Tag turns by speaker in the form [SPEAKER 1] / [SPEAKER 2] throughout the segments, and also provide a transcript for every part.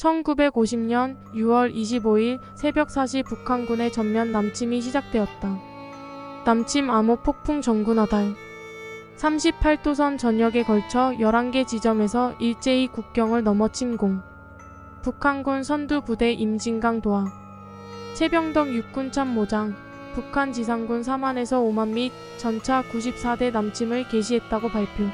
[SPEAKER 1] 1950년 6월 25일 새벽 4시 북한군의 전면 남침이 시작되었다. 남침 암호 폭풍 전군화달 38도선 전역에 걸쳐 11개 지점에서 일제히 국경을 넘어 침공. 북한군 선두부대 임진강 도하 최병덕 육군참모장 북한 지상군 4만에서 5만 및 전차 94대 남침을 개시했다고 발표.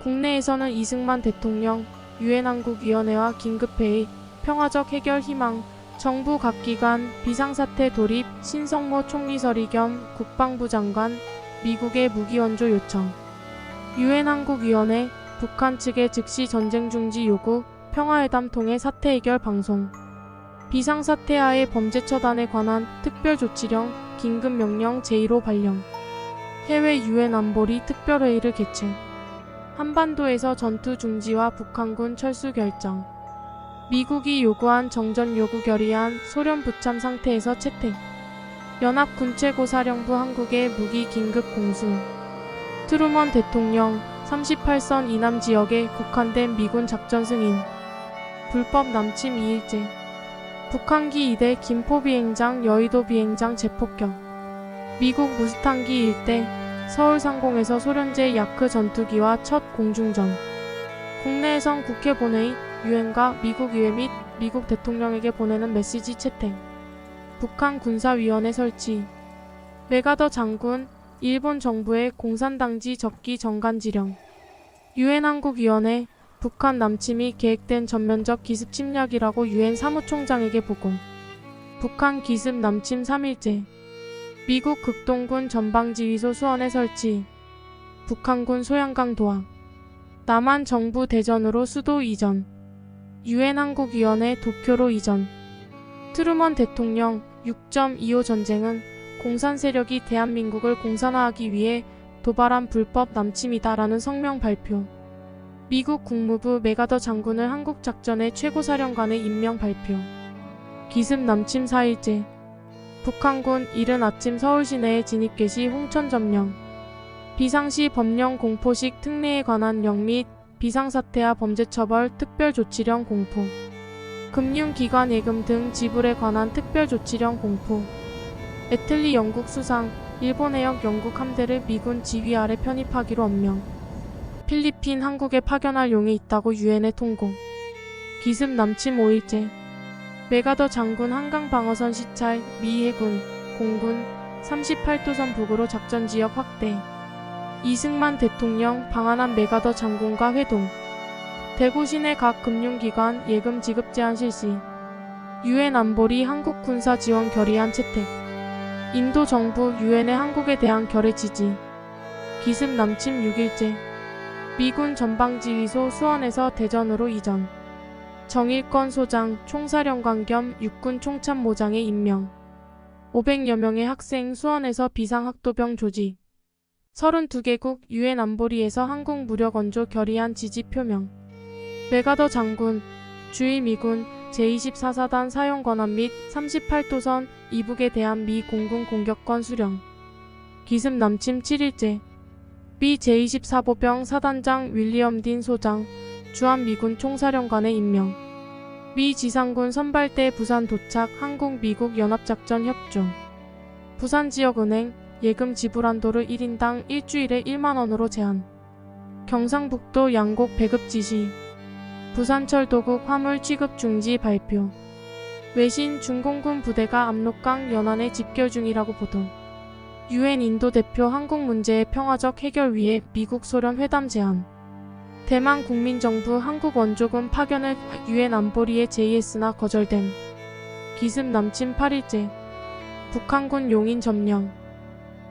[SPEAKER 1] 국내에서는 이승만 대통령, 유엔 한국위원회와 긴급회의, 평화적 해결 희망, 정부 각 기관, 비상사태 돌입, 신성모 총리서리 겸 국방부 장관, 미국의 무기원조 요청. 유엔 한국위원회, 북한 측의 즉시 전쟁 중지 요구, 평화회담 통해 사태 해결 방송. 비상사태하에 범죄처단에 관한 특별조치령, 긴급명령 제1호 발령. 해외 유엔 안보리 특별회의를 개최. 한반도에서 전투 중지와 북한군 철수 결정. 미국이 요구한 정전 요구 결의안 소련 부참 상태에서 채택. 연합군최고사령부 한국의 무기 긴급 공수. 트루먼 대통령 38선 이남 지역에 국한된 미군 작전 승인. 불법 남침 2일째. 북한기 2대 김포 비행장 여의도 비행장 재폭격. 미국 무스탄기 일대 서울 상공에서 소련제 야크 전투기와 첫 공중전. 국내에선 국회 본회의, 유엔과 미국 의회 및 미국 대통령에게 보내는 메시지 채택. 북한 군사위원회 설치. 메가더 장군, 일본 정부의 공산당지 적기 정간지령. 유엔 한국위원회, 북한 남침이 계획된 전면적 기습 침략이라고 유엔 사무총장에게 보고. 북한 기습 남침 3일째. 미국 극동군 전방지휘소 수원에 설치. 북한군 소양강 도하. 남한 정부 대전으로 수도 이전. 유엔 한국위원회 도쿄로 이전. 트루먼 대통령 6.25 전쟁은 공산 세력이 대한민국을 공산화하기 위해 도발한 불법 남침이다라는 성명 발표. 미국 국무부 메가더 장군을 한국작전의 최고사령관에 임명 발표. 기습 남침 4일째. 북한군 이른 아침 서울 시내에 진입 개시 홍천 점령. 비상시 법령 공포식 특례에 관한 령 및 비상사태와 범죄처벌 특별조치령 공포. 금융기관 예금 등 지불에 관한 특별조치령 공포. 애틀리 영국 수상, 일본 해역 영국 함대를 미군 지휘 아래 편입하기로 언명. 필리핀 한국에 파견할 용이 있다고 유엔에 통고. 기습 남침 5일째. 메가더 장군 한강 방어선 시찰, 미 해군, 공군 38도선 북으로 작전지역 확대. 이승만 대통령 방한한 메가더 장군과 회동. 대구 시내 각 금융기관 예금 지급 제한 실시. 유엔 안보리 한국 군사 지원 결의안 채택. 인도 정부 유엔의 한국에 대한 결의 지지. 기습 남침 6일째. 미군 전방지휘소 수원에서 대전으로 이전. 정일권 소장 총사령관 겸 육군 총참모장에 임명. 500여 명의 학생 수원에서 비상학도병 조직. 32개국 유엔 안보리에서 한국 무력 원조 결의안 지지 표명. 메가더 장군, 주의 미군 제24사단 사용 권한 및 38도선 이북에 대한 미 공군 공격권 수령. 기습 남침 7일째. 미 제24보병 사단장 윌리엄 딘 소장, 주한미군 총사령관에 임명. 미 지상군 선발대 부산 도착 한국 미국 연합작전 협조. 부산지역은행 예금 지불 한도를 1인당 일주일에 1만원으로 제한. 경상북도 양곡 배급 지시. 부산철도국 화물 취급 중지 발표. 외신 중공군 부대가 압록강 연안에 집결 중이라고 보도. 유엔 인도 대표 한국 문제의 평화적 해결 위해 미국 소련 회담 제안. 대만 국민정부 한국 원조군 파견을 유엔 안보리에 제의했으나 거절됨. 기습 남침 8일째. 북한군 용인 점령.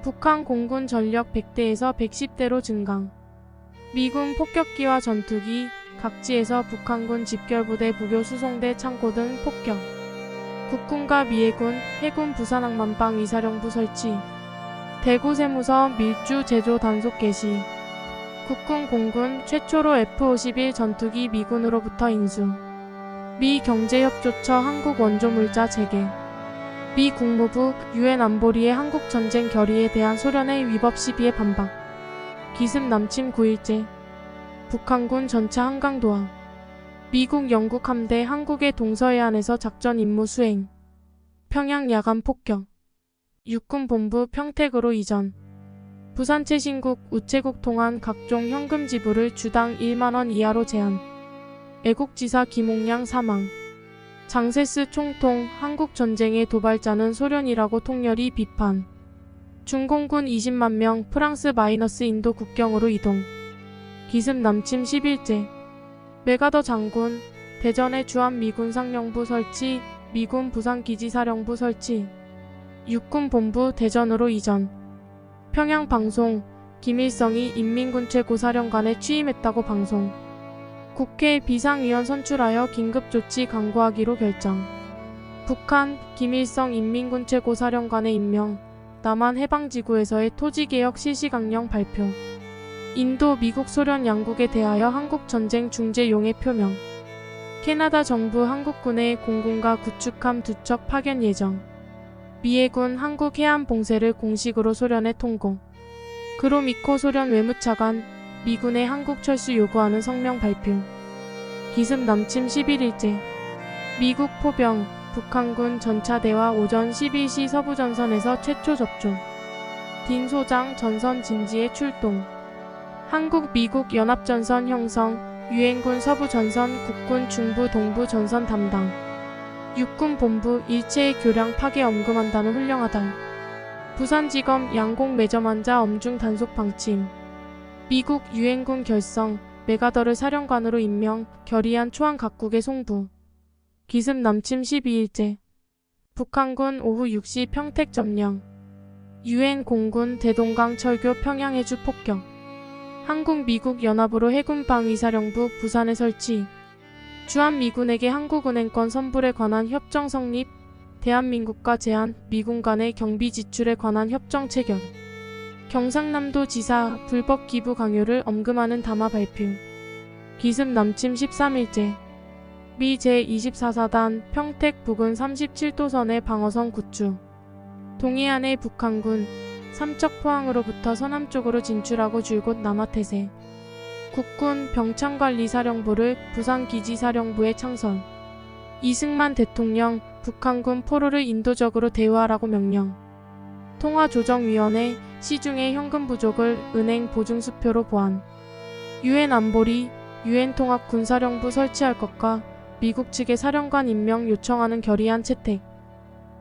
[SPEAKER 1] 북한 공군 전력 100대에서 110대로 증강. 미군 폭격기와 전투기, 각지에서 북한군 집결부대 부교 수송대 창고 등 폭격. 국군과 미해군, 해군 부산항만방 이사령부 설치. 대구 세무서 밀주 제조 단속 개시. 국군 공군 최초로 F-51 전투기 미군으로부터 인수. 미 경제협조처 한국 원조물자 재개. 미 국무부 유엔 안보리의 한국전쟁 결의에 대한 소련의 위법 시비에 반박. 기습 남침 9일째. 북한군 전차 한강 도하. 미국 영국 함대 한국의 동서해안에서 작전 임무 수행. 평양 야간 폭격. 육군본부 평택으로 이전. 부산 최신국 우체국 통한 각종 현금 지불을 주당 1만원 이하로 제한. 애국지사 김옥량 사망. 장세스 총통 한국 전쟁의 도발자는 소련이라고 통렬히 비판. 중공군 20만 명 프랑스 마이너스 인도 국경으로 이동. 기습 남침 10일째. 메가더 장군 대전에 주한미군 상령부 설치. 미군 부산기지사령부 설치. 육군본부 대전으로 이전. 평양방송 김일성이 인민군최고사령관에 취임했다고 방송. 국회 비상위원 선출하여 긴급조치 강구하기로 결정. 북한 김일성 인민군최고사령관의 임명. 남한 해방지구에서의 토지개혁 실시강령 발표. 인도 미국 소련 양국에 대하여 한국전쟁 중재 용해 표명. 캐나다 정부 한국군의 공군과 구축함 2척 파견 예정. 미해군 한국 해안 봉쇄를 공식으로 소련에 통고. 그로미코 소련 외무차관 미군의 한국 철수 요구하는 성명 발표. 기습 남침 11일째. 미국 포병 북한군 전차대와 오전 11시 서부전선에서 최초 접촉. 딘 소장 전선 진지에 출동. 한국 미국 연합전선 형성. 유엔군 서부전선 국군 중부 동부 전선 담당. 육군본부 일체의 교량 파괴 엄금한다는 훌륭하다. 부산지검 양공 매점 환자 엄중 단속 방침. 미국 유엔군 결성. 메가더를 사령관으로 임명. 결의안 초안 각국의 송부. 기습 남침 12일째. 북한군 오후 6시 평택 점령. 유엔 공군 대동강 철교 평양해주 폭격. 한국 미국 연합으로 해군 방위사령부 부산에 설치. 주한미군에게 한국은행권 선불에 관한 협정 성립. 대한민국과 제한 미군 간의 경비 지출에 관한 협정 체결. 경상남도 지사 불법 기부 강요를 엄금하는 담화 발표. 기습 남침 13일째. 미 제24사단 평택 부근 37도선의 방어선 구축. 동해안의 북한군 삼척포항으로부터 서남쪽으로 진출하고 줄곧 남하태세. 국군 병창관리사령부를 부산기지사령부에 창설. 이승만 대통령 북한군 포로를 인도적으로 대우하라고 명령. 통화조정위원회 시중의 현금 부족을 은행 보증수표로 보완. 유엔 안보리 유엔 통합군사령부 설치할 것과 미국 측의 사령관 임명 요청하는 결의안 채택.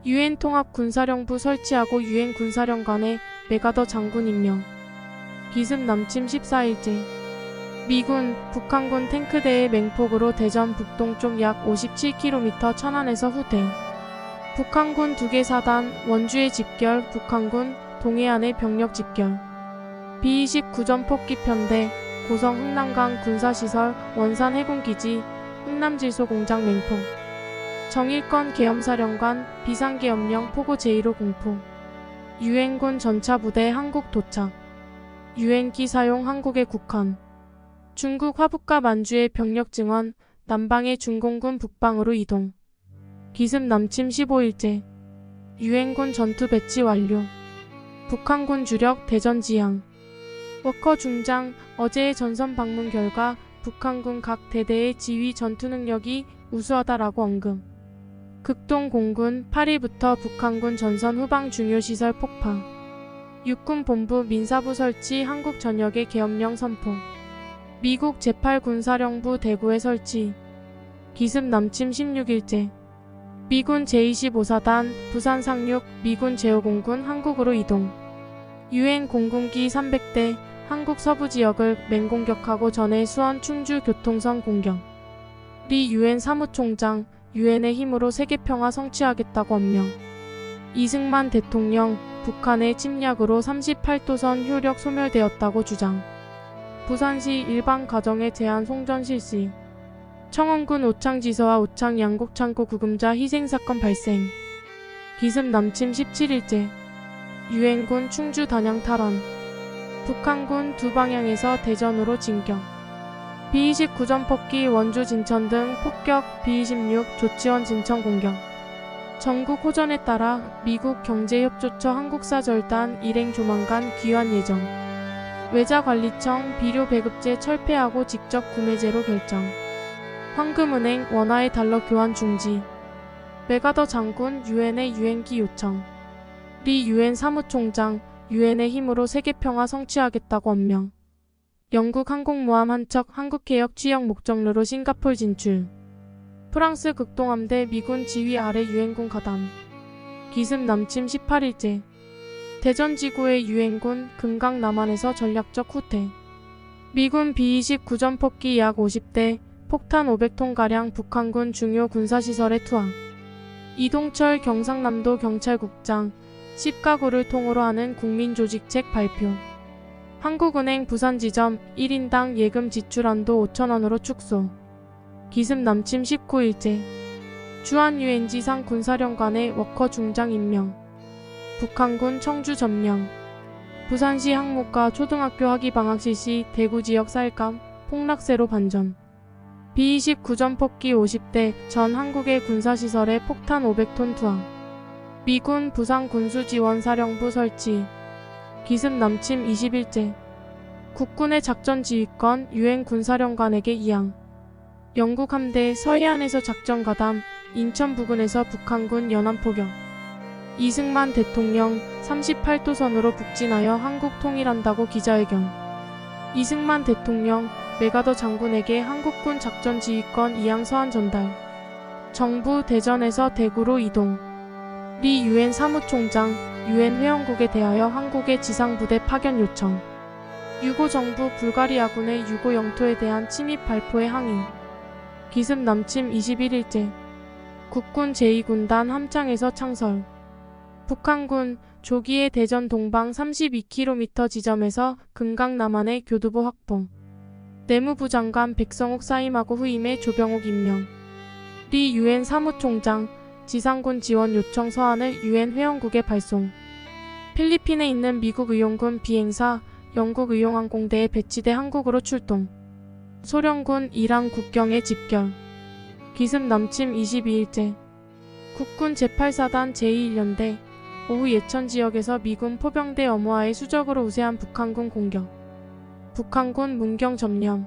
[SPEAKER 1] 유엔 통합군사령부 설치하고 유엔 군사령관에 메가더 장군 임명. 기습 남침 14일째. 미군 북한군 탱크대의 맹폭으로 대전 북동쪽 약 57km 천안에서 후퇴. 북한군 2개 사단 원주에 집결. 북한군 동해안의 병력 집결. B-29전 폭기 편대 고성 흥남강 군사시설 원산 해군기지 흥남질소 공장 맹폭. 정일권 계엄사령관 비상계엄령 포고 제1호 공포. 유엔군 전차부대 한국 도착. 유엔기 사용 한국의 국헌. 중국 화북과 만주의 병력 증원. 남방의 중공군 북방으로 이동. 기습 남침 15일째. 유엔군 전투 배치 완료. 북한군 주력 대전 지향. 워커 중장 어제의 전선 방문 결과 북한군 각 대대의 지휘 전투 능력이 우수하다라고 언급. 극동 공군 8일부터 북한군 전선 후방 중요시설 폭파. 육군본부 민사부 설치 한국 전역의 계엄령 선포. 미국 제8군사령부 대구에 설치. 기습 남침 16일째. 미군 제25사단 부산 상륙 미군 제5공군 한국으로 이동. 유엔 공군기 300대 한국 서부 지역을 맹공격하고 전해 수원 충주 교통선 공격. 리 유엔 사무총장 유엔의 힘으로 세계평화 성취하겠다고 언명. 이승만 대통령 북한의 침략으로 38도선 효력 소멸되었다고 주장. 부산시 일반 가정에 제한 송전 실시. 청원군 오창지서와 오창 양곡창고 구금자 희생사건 발생. 기습 남침 17일째. 유엔군 충주 단양 탈환. 북한군 두 방향에서 대전으로 진격. B-29전 폭기 원주 진천 등 폭격. B-26 조치원 진천 공격. 전국 호전에 따라 미국 경제협조처 한국사 절단 일행 조만간 귀환 예정. 외자관리청 비료 배급제 철폐하고 직접 구매제로 결정. 황금은행 원화의 달러 교환 중지. 메가더 장군 유엔의 유엔기 요청. 리 유엔 사무총장 유엔의 힘으로 세계평화 성취하겠다고 언명. 영국 항공모함 한 척 한국개혁 취역 목적로로 싱가폴 진출. 프랑스 극동함대 미군 지휘 아래 유엔군 가담. 기습 남침 18일째. 대전지구의 유엔군 금강 남한에서 전략적 후퇴. 미군 B-29 전폭기 약 50대, 폭탄 500톤가량 북한군 중요 군사시설에 투하. 이동철 경상남도 경찰국장 10가구를 통으로 하는 국민조직책 발표. 한국은행 부산지점 1인당 예금 지출한도 5천원으로 축소. 기습 남침 19일째. 주한 UNG상 군사령관의 워커 중장 임명. 북한군 청주 점령. 부산시 항목과 초등학교 학위방학 실시 대구 지역 쌀감, 폭락세로 반전. B-29 전폭기 50대 전 한국의 군사시설에 폭탄 500톤 투하. 미군 부산군수지원사령부 설치. 기습 남침 20일째. 국군의 작전지휘권 유엔 군사령관에게 이양. 영국 함대 서해안에서 작전 가담, 인천 부근에서 북한군 연안포격. 이승만 대통령 38도선으로 북진하여 한국 통일한다고 기자회견. 이승만 대통령 메가더 장군에게 한국군 작전지휘권 이양 서한 전달. 정부 대전에서 대구로 이동. 리 유엔 사무총장 유엔 회원국에 대하여 한국의 지상부대 파견 요청. 유고 정부 불가리아군의 유고 영토에 대한 침입 발포에 항의. 기습 남침 21일째. 국군 제2군단 함창에서 창설. 북한군 조기에 대전 동방 32km 지점에서 금강 남한의 교두보 확보. 내무부 장관 백성욱 사임하고 후임에 조병옥 임명. 리 유엔 사무총장 지상군 지원 요청 서한을 유엔 회원국에 발송. 필리핀에 있는 미국 의용군 비행사 영국 의용항공대에 배치돼 한국으로 출동. 소련군 이란 국경에 집결. 기습 남침 22일째. 국군 제8사단 제21연대 오후 예천 지역에서 미군 포병대 어모하에 수적으로 우세한 북한군 공격. 북한군 문경 점령.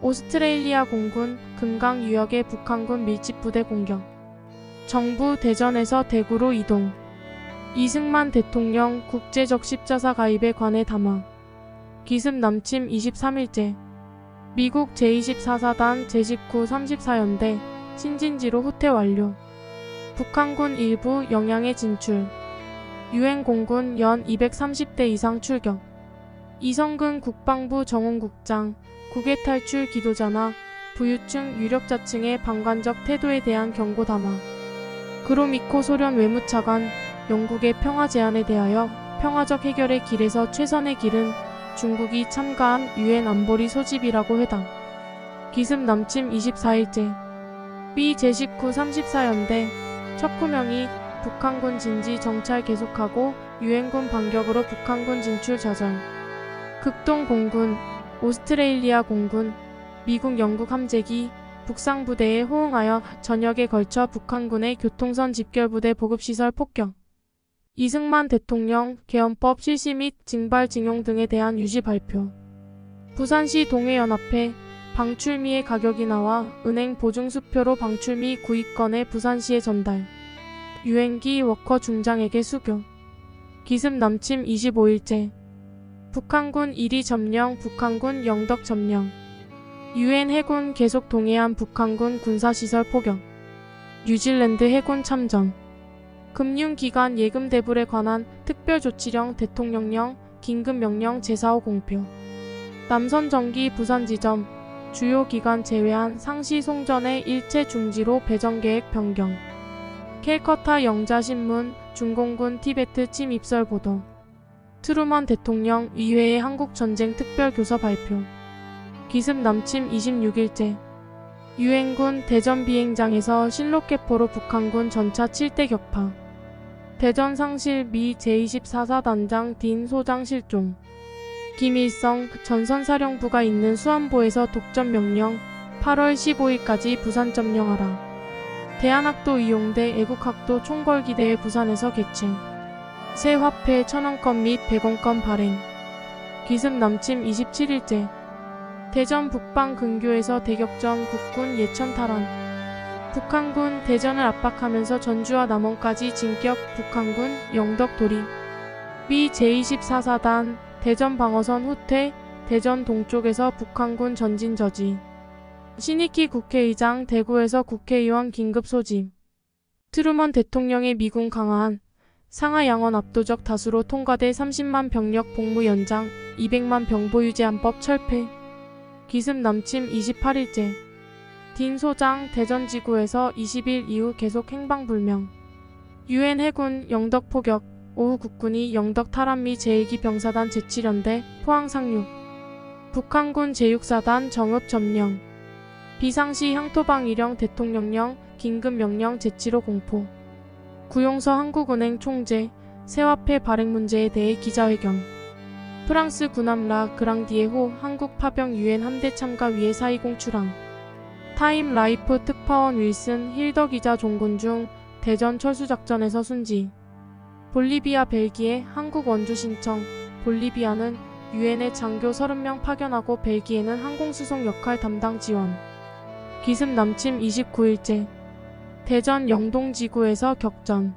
[SPEAKER 1] 오스트레일리아 공군 금강 유역의 북한군 밀집부대 공격. 정부 대전에서 대구로 이동. 이승만 대통령 국제적 십자사 가입에 관해 담화. 기습 남침 23일째. 미국 제24사단 제19 34연대 신진지로 후퇴 완료. 북한군 일부 영양에 진출. 유엔 공군 연 230대 이상 출격. 이성근 국방부 정홍국장 국외 탈출 기도자나 부유층 유력자층의 방관적 태도에 대한 경고 담화. 그로미코 소련 외무차관 영국의 평화 제안에 대하여 평화적 해결의 길에서 최선의 길은 중국이 참가한 유엔 안보리 소집이라고 회담. 기습 남침 24일째. B 제19 34연대 척후명이 북한군 진지 정찰 계속하고 유엔군 반격으로 북한군 진출 좌절. 극동 공군, 오스트레일리아 공군, 미국 영국 함재기, 북상부대에 호응하여 전역에 걸쳐 북한군의 교통선 집결부대 보급시설 폭격. 이승만 대통령 개헌법 실시 및 징발징용 등에 대한 유지 발표. 부산시 동해연합회 방출미의 가격이 나와 은행 보증수표로 방출미 구입건에 부산시에 전달. 유엔기 워커 중장에게 수교. 기습 남침 25일째. 북한군 1위 점령 북한군 영덕 점령. 유엔 해군 계속 동해안 북한군 군사시설 포격. 뉴질랜드 해군 참전. 금융기관 예금 대불에 관한 특별조치령 대통령령 긴급명령 제4호 공표. 남선전기 부산지점 주요 기간 제외한 상시 송전의 일체 중지로 배정계획 변경. 캘커타 영자신문 중공군 티베트 침입설 보도. 트루먼 대통령 의회의 한국전쟁 특별교서 발표. 기습 남침 26일째. 유엔군 대전 비행장에서 실로켓포로 북한군 전차 7대 격파. 대전 상실 미 제24사단장 딘 소장 실종. 김일성 전선사령부가 있는 수안보에서 독점 명령 8월 15일까지 부산 점령하라. 대한학도 이용대 애국학도 총궐기대회 부산에서 개최. 새 화폐 1000원권 및 100원권 발행. 기습 남침 27일째. 대전 북방 근교에서 대격전 국군 예천 탈환. 북한군 대전을 압박하면서 전주와 남원까지 진격. 북한군 영덕 돌입. 미 제24사단 대전 방어선 후퇴. 대전 동쪽에서 북한군 전진 저지. 신익희 국회의장 대구에서 국회의원 긴급 소집. 트루먼 대통령의 미군 강화한. 상하 양원 압도적 다수로 통과돼 30만 병력 복무 연장. 200만 병보 유지안법 철폐. 기습 남침 28일째. 딘 소장 대전지구에서 20일 이후 계속 행방불명. 유엔 해군 영덕 포격. 오후 국군이 영덕 탈환 미 제1기 병사단 제7연대 포항 상륙. 북한군 제6사단 정읍 점령. 비상시 향토방 일령 대통령령 긴급명령 제7호 공포. 구용서 한국은행 총재 세화폐 발행 문제에 대해 기자회견. 프랑스 군함 라 그랑디에호 한국 파병 유엔 함대 참가 위해 420 출항. 타임 라이프 특파원 윌슨 힐더 기자 종군 중 대전 철수작전에서 순지. 볼리비아 벨기에 한국 원주 신청. 볼리비아는 유엔에 장교 30명 파견하고 벨기에는 항공수송 역할 담당 지원. 기습 남침 29일째. 대전 영동지구에서 격전.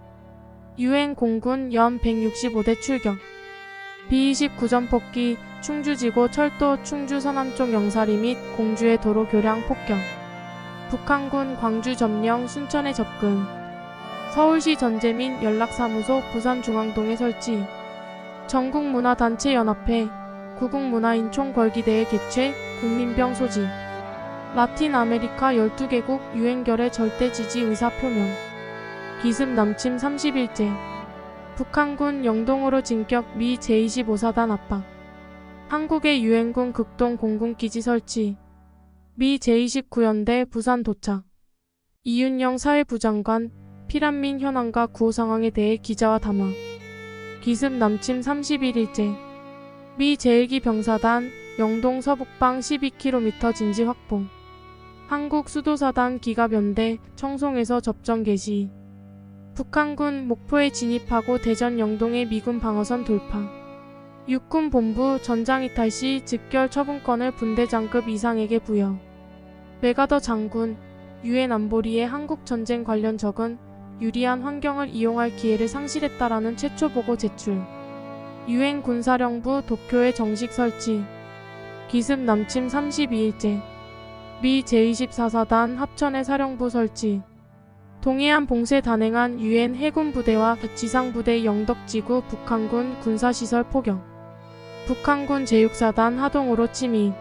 [SPEAKER 1] 유엔 공군 연 165대 출격. B-29전 폭기 충주지구 철도 충주 서남쪽 영사리 및 공주의 도로 교량 폭격. 북한군 광주 점령 순천에 접근. 서울시 전재민 연락사무소 부산중앙동에 설치. 전국문화단체연합회 구국문화인 총궐기대회 개최. 국민병 소집. 라틴 아메리카 12개국 유엔결의 절대 지지 의사 표명. 기습 남침 30일째. 북한군 영동으로 진격 미 제25사단 압박. 한국의 유엔군 극동 공군기지 설치. 미 제29연대 부산 도착. 이윤영 사회부장관 피란민 현황과 구호 상황에 대해 기자와 담화. 기습 남침 31일째. 미 제1기 병사단 영동 서북방 12km 진지 확보. 한국 수도사단 기갑연대 청송에서 접전 개시. 북한군 목포에 진입하고 대전 영동의 미군 방어선 돌파. 육군본부 전장 이탈 시 즉결 처분권을 분대장급 이상에게 부여. 메가더 장군 유엔 안보리의 한국 전쟁 관련 적은 유리한 환경을 이용할 기회를 상실했다라는 최초 보고 제출. 유엔 군사령부 도쿄에 정식 설치. 기습 남침 32일째. 미 제24사단 합천에 사령부 설치. 동해안 봉쇄 단행한 유엔 해군 부대와 지상부대 영덕지구 북한군 군사시설 포격. 북한군 제6사단 하동으로 침입.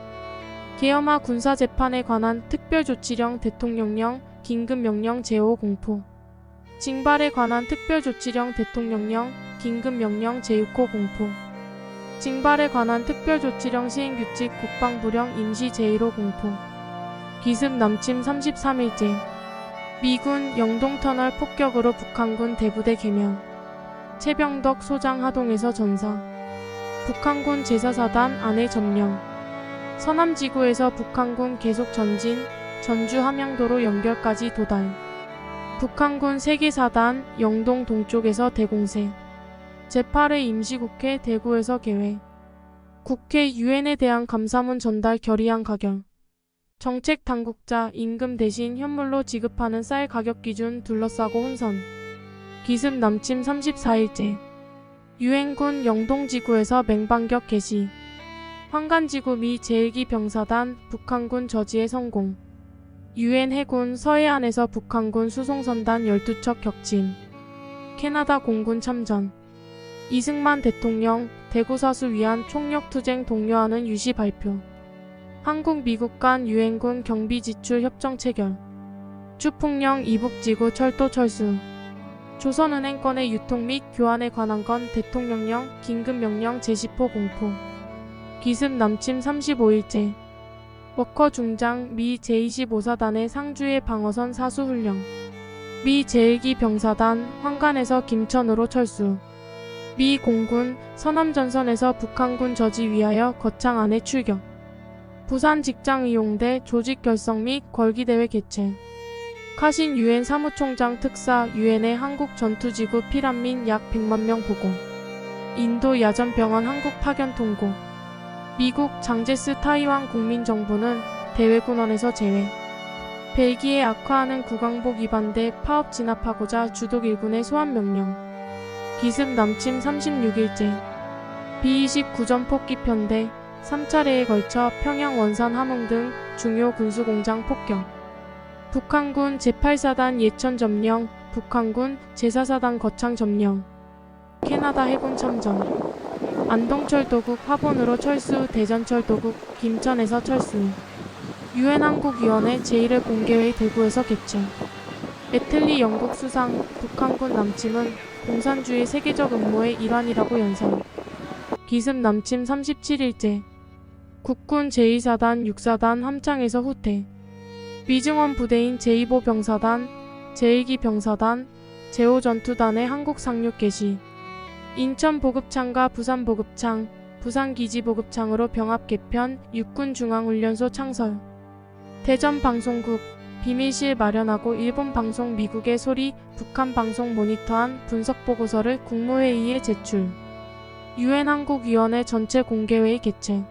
[SPEAKER 1] 계엄화 군사재판에 관한 특별조치령 대통령령 긴급명령 제5 공포. 징발에 관한 특별조치령 대통령령 긴급명령 제6호 공포. 징발에 관한 특별조치령 시행규칙 국방부령 임시 제1호 공포. 기습 남침 33일째. 미군 영동터널 폭격으로 북한군 대부대 개면. 최병덕 소장 하동에서 전사. 북한군 제4사단 안해 점령. 서남지구에서 북한군 계속 전진. 전주 함양도로 연결까지 도달. 북한군 세계사단 영동 동쪽에서 대공세. 제8회 임시국회 대구에서 개회. 국회 유엔에 대한 감사문 전달 결의안 가결. 정책 당국자 임금 대신 현물로 지급하는 쌀 가격 기준 둘러싸고 혼선. 기습 남침 34일째. 유엔군 영동지구에서 맹반격 개시. 황간지구 미 제1기 병사단 북한군 저지에 성공. 유엔 해군 서해안에서 북한군 수송선단 12척 격침. 캐나다 공군 참전. 이승만 대통령 대구사수 위한 총력투쟁 독려하는 유시 발표. 한국 미국 간 유엔군 경비 지출 협정 체결. 추풍령 이북지구 철도 철수. 조선은행 건의 유통 및 교환에 관한 건 대통령령 긴급명령 제10호 공포. 기습 남침 35일째. 워커 중장 미 제25사단의 상주의 방어선 사수훈령. 미 제1기 병사단 황간에서 김천으로 철수. 미 공군 서남전선에서 북한군 저지 위하여 거창 안에 출격. 부산 직장이용대 조직 결성 및 걸기대회 개최. 카신 유엔 사무총장 특사 유엔의 한국 전투지구 피란민 약 100만 명 보고. 인도 야전병원 한국 파견 통고. 미국 장제스 타이완 국민정부는 대외군원에서 제외. 벨기에 악화하는 국왕복 위반대 파업 진압하고자 주독 일군의 소환 명령. 기습 남침 36일째. B-29전 폭기 편대 3차례에 걸쳐 평양 원산 함흥 등 중요 군수공장 폭격. 북한군 제8사단 예천 점령, 북한군 제4사단 거창 점령. 캐나다 해군 참전. 안동철도국 화본으로 철수, 대전철도국 김천에서 철수. 유엔 한국위원회 제1회 공개회의 대구에서 개최. 애틀리 영국 수상, 북한군 남침은 공산주의 세계적 음모의 일환이라고 연설. 기습 남침 37일째. 국군 제2사단 6사단 함창에서 후퇴. 위증원 부대인 제2보 병사단, 제1기 병사단, 제5전투단의 한국 상륙 개시. 인천 보급창과 부산 보급창, 부산 기지 보급창으로 병합 개편, 육군중앙훈련소 창설. 대전 방송국, 비밀실 마련하고 일본 방송 미국의 소리, 북한 방송 모니터한 분석 보고서를 국무회의에 제출. 유엔 한국위원회 전체 공개회의 개최.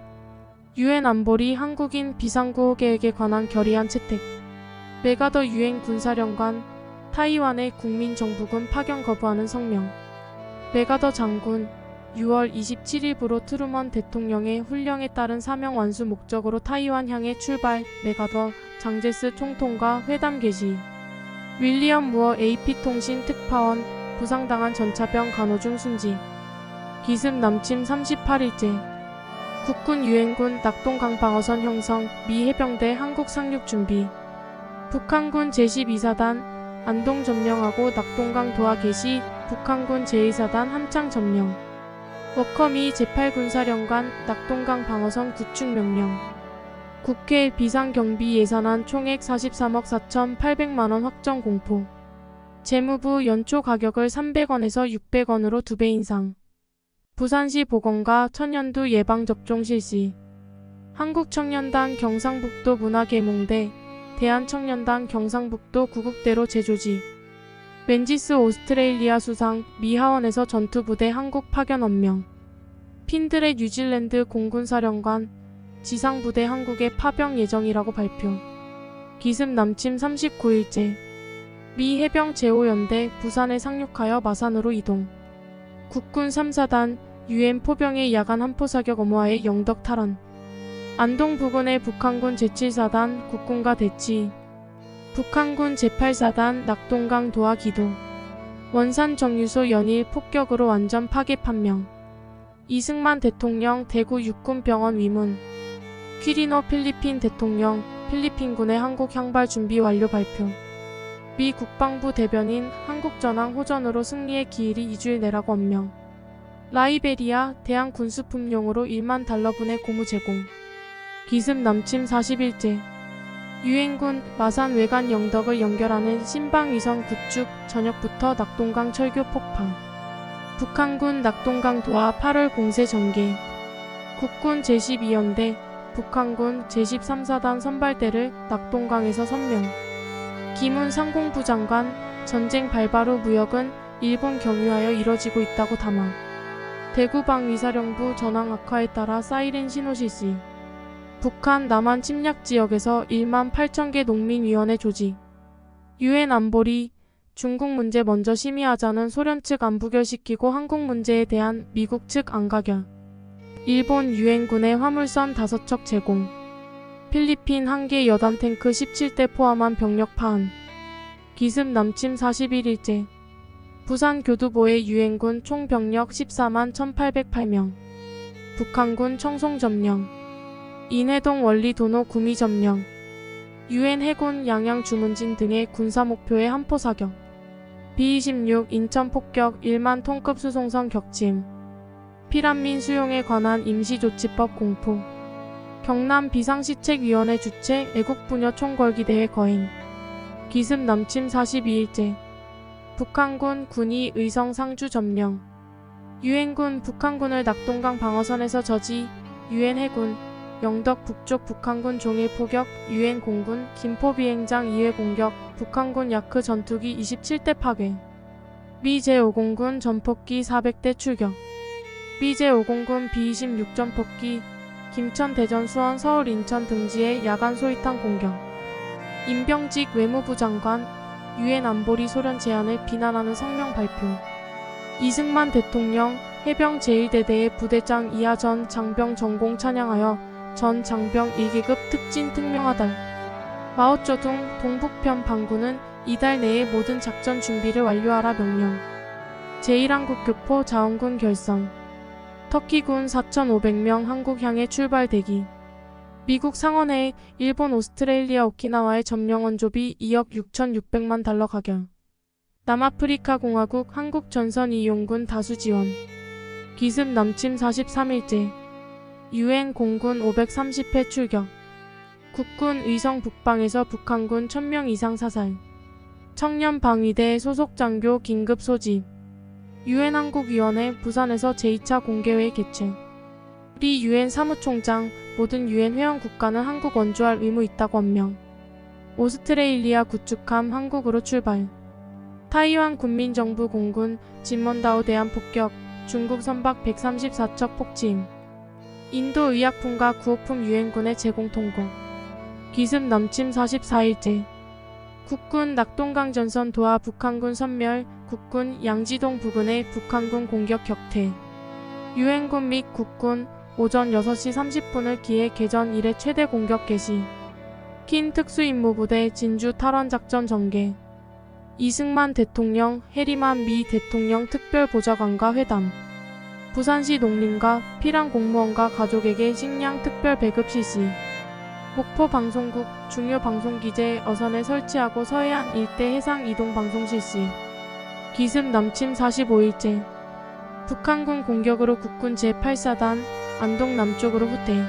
[SPEAKER 1] 유엔 안보리 한국인 비상구호 계획에 관한 결의안 채택. 메가더 유엔 군사령관, 타이완의 국민정부군 파견 거부하는 성명. 메가더 장군, 6월 27일부로 트루먼 대통령의 훈령에 따른 사명 완수 목적으로 타이완 향해 출발. 메가더, 장제스 총통과 회담 개시. 윌리엄 무어 AP통신 특파원, 부상당한 전차병 간호중 순직. 기습 남침 38일째. 국군 유엔군 낙동강 방어선 형성, 미 해병대 한국 상륙 준비. 북한군 제12사단 안동 점령하고 낙동강 도하 개시, 북한군 제2사단 함창 점령. 워커미 제8군사령관 낙동강 방어선 구축 명령. 국회 비상경비 예산안 총액 43억 4,800만원 확정 공포. 재무부 연초 가격을 300원에서 600원으로 2배 인상. 부산시 보건과 천연두 예방접종 실시. 한국청년단 경상북도 문화계몽대, 대한청년단 경상북도 구국대로 제조지. 맨지스 오스트레일리아 수상, 미 하원에서 전투부대 한국 파견 언명. 핀드렛 뉴질랜드 공군사령관, 지상부대 한국에 파병 예정이라고 발표. 기습 남침 39일째. 미 해병 제5연대 부산에 상륙하여 마산으로 이동. 국군 3사단 유엔 포병의 야간 함포 사격 엄호하에 영덕 탈환. 안동 부근의 북한군 제7사단 국군과 대치. 북한군 제8사단 낙동강 도하 기도. 원산 정유소 연일 폭격으로 완전 파괴 판명. 이승만 대통령 대구 육군병원 위문. 퀴리노 필리핀 대통령 필리핀군의 한국 향발 준비 완료 발표. 미 국방부 대변인 한국전황 호전으로 승리의 기일이 2주일 내라고 언명. 라이베리아 대한 군수품용으로 1만 달러분의 고무 제공. 기습 남침 40일째. 유엔군 마산 외관 영덕을 연결하는 신방위성 구축, 저녁부터 낙동강 철교 폭파. 북한군 낙동강 도하 8월 공세 전개. 국군 제12연대, 북한군 제13사단 선발대를 낙동강에서 선명. 김훈 상공부 장관, 전쟁 발발 후 무역은 일본 경유하여 이뤄지고 있다고 담아. 대구방위사령부 전황 악화에 따라 사이렌 신호 실시. 북한 남한 침략 지역에서 1만 8천 개 농민위원회 조직. 유엔 안보리, 중국 문제 먼저 심의하자는 소련 측 안 부결시키고 한국 문제에 대한 미국 측 안 가결. 일본 유엔군의 화물선 5척 제공. 필리핀 한개 여단 탱크 17대 포함한 병력 파한. 기습 남침 41일째. 부산 교두보의 유엔군 총 병력 14만 1,808명. 북한군 청송 점령. 인해동 원리 도노 구미 점령. 유엔 해군 양양 주문진 등의 군사 목표의 함포 사격. B-26 인천 폭격 1만 톤급 수송선 격침. 피난민 수용에 관한 임시조치법 공포. 경남 비상시책위원회 주최 애국부녀 총궐기 대회 거행. 기습 남침 42일째. 북한군 군이 의성 상주 점령. 유엔군 북한군을 낙동강 방어선에서 저지. 유엔 해군 영덕 북쪽 북한군 종일 포격. 유엔 공군 김포 비행장 2회 공격. 북한군 야크 전투기 27대 파괴. 미 제5공군 전폭기 400대 출격. 미 제5공군 B-26 전폭기 김천, 대전, 수원, 서울, 인천 등지의 야간 소위탄 공격. 임병직 외무부 장관, 유엔 안보리 소련 제안을 비난하는 성명 발표. 이승만 대통령, 해병 제1대대의 부대장 이하 전 장병 전공 찬양하여 전 장병 1계급 특진 특명하달. 마오쩌둥 동북편 반군은 이달 내에 모든 작전 준비를 완료하라 명령. 제1한국 교포 자원군 결성. 터키군 4,500명 한국 향해 출발 대기. 미국 상원회의 일본, 오스트레일리아, 오키나와의 점령 원조비 2억 6,600만 달러 가결. 남아프리카 공화국 한국 전선 이용군 다수 지원. 기습 남침 43일째. 유엔 공군 530회 출격. 국군 의성 북방에서 북한군 1,000명 이상 사살. 청년방위대 소속 장교 긴급 소집. 유엔 한국위원회 부산에서 제2차 공개회의 개최. 리 유엔 사무총장, 모든 유엔 회원 국가는 한국 원주할 의무 있다고 언명. 오스트레일리아 구축함 한국으로 출발. 타이완 군민정부 공군 진먼다오 대한 폭격, 중국 선박 134척 폭침. 인도 의약품과 구호품 유엔군에 제공 통고. 기습 남침 44일째. 국군 낙동강 전선 도하 북한군 섬멸, 국군 양지동 부근의 북한군 공격 격퇴. 유엔군 및 국군 오전 6시 30분을 기해 개전 이래 최대 공격 개시. 킨 특수임무부대 진주 탈환작전 전개. 이승만 대통령, 해리만 미 대통령 특별보좌관과 회담. 부산시 농림과 피랑 공무원과 가족에게 식량 특별 배급 실시. 목포 방송국 중요 방송기재 어선에 설치하고 서해안 일대 해상 이동 방송 실시. 기습 남침 45일째. 북한군 공격으로 국군 제8사단 안동 남쪽으로 후퇴.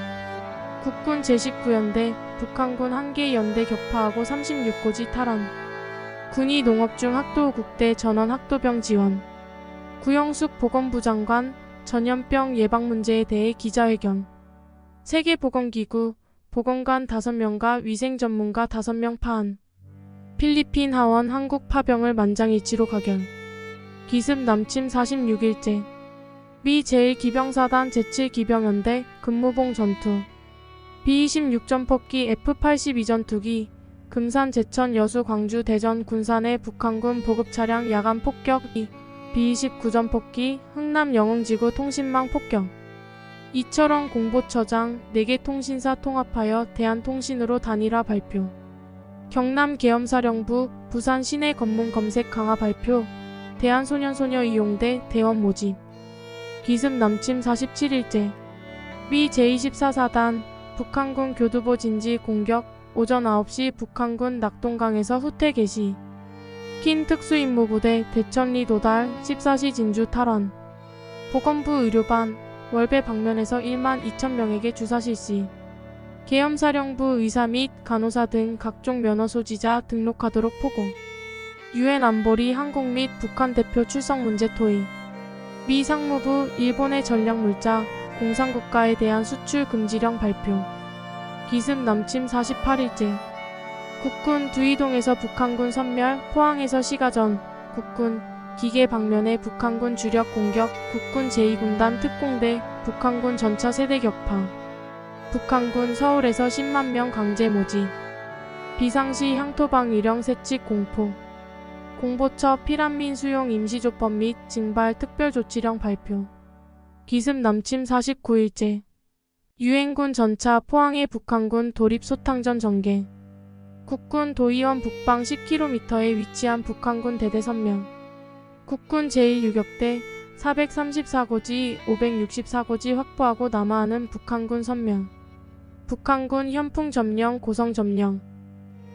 [SPEAKER 1] 국군 제19연대 북한군 한개 연대 격파하고 36고지 탈환. 군이 농업 중 학도 국대 전원 학도병 지원. 구영숙 보건부 장관 전염병 예방 문제에 대해 기자회견. 세계보건기구 보건관 5명과 위생 전문가 5명 파한. 필리핀 하원 한국 파병을 만장일치로 가결. 기습 남침 46일째. 미 제1기병사단 제7기병연대 근무봉 전투. B-26 전폭기 F-82 전투기 금산 제천 여수 광주 대전 군산의 북한군 보급차량 야간 폭격. B-29 전폭기 흥남 영흥지구 통신망 폭격. 이철원 공보처장 4개 통신사 통합하여 대한통신으로 단일화 발표. 경남 계엄사령부 부산 시내 검문 검색 강화 발표. 대한소년소녀 이용대 대원 모집. 기습 남침 47일째. 미 제24사단 북한군 교두보 진지 공격 오전 9시 북한군 낙동강에서 후퇴 개시. 킨 특수임무부대 대천리 도달 14시 진주 탈환. 보건부 의료반 월배 방면에서 1만 2천 명에게 주사 실시. 계엄사령부 의사 및 간호사 등 각종 면허 소지자 등록하도록 포고. 유엔 안보리 한국 및 북한 대표 출석 문제 토의. 미 상무부 일본의 전략물자 공산국가에 대한 수출 금지령 발표. 기습 남침 48일째. 국군 두이동에서 북한군 섬멸, 포항에서 시가전. 국군 기계 방면에 북한군 주력 공격, 국군 제2군단 특공대, 북한군 전차 세대 격파. 북한군 서울에서 10만 명 강제 모집. 비상시 향토방 위령 세칙 공포. 공보처 피란민 수용 임시조법 및 징발 특별조치령 발표. 기습 남침 49일째. 유엔군 전차 포항의 북한군 도립 소탕전 전개. 국군 도의원 북방 10km에 위치한 북한군 대대 선명. 국군 제1유격대 434고지 564고지 확보하고 남하하는 북한군 선명. 북한군 현풍 점령 고성 점령.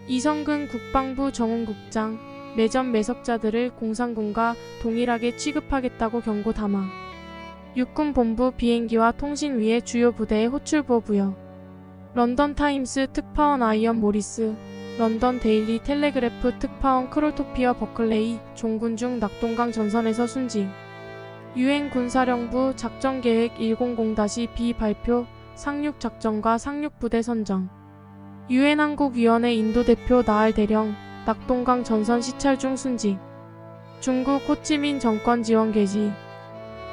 [SPEAKER 1] 이성근 국방부 정훈국장 매점 매석자들을 공산군과 동일하게 취급하겠다고 경고 담아. 육군본부 비행기와 통신 위의 주요 부대의 호출보 부여. 런던타임스 특파원 아이언 모리스, 런던 데일리 텔레그래프 특파원 크롤토피어 버클레이 종군 중 낙동강 전선에서 순직. 유엔 군사령부 작전계획 100-B 발표 상륙작전과 상륙부대 선정. 유엔 한국위원회 인도대표 나알 대령 낙동강 전선 시찰 중 순직. 중국 호치민 정권 지원 개시.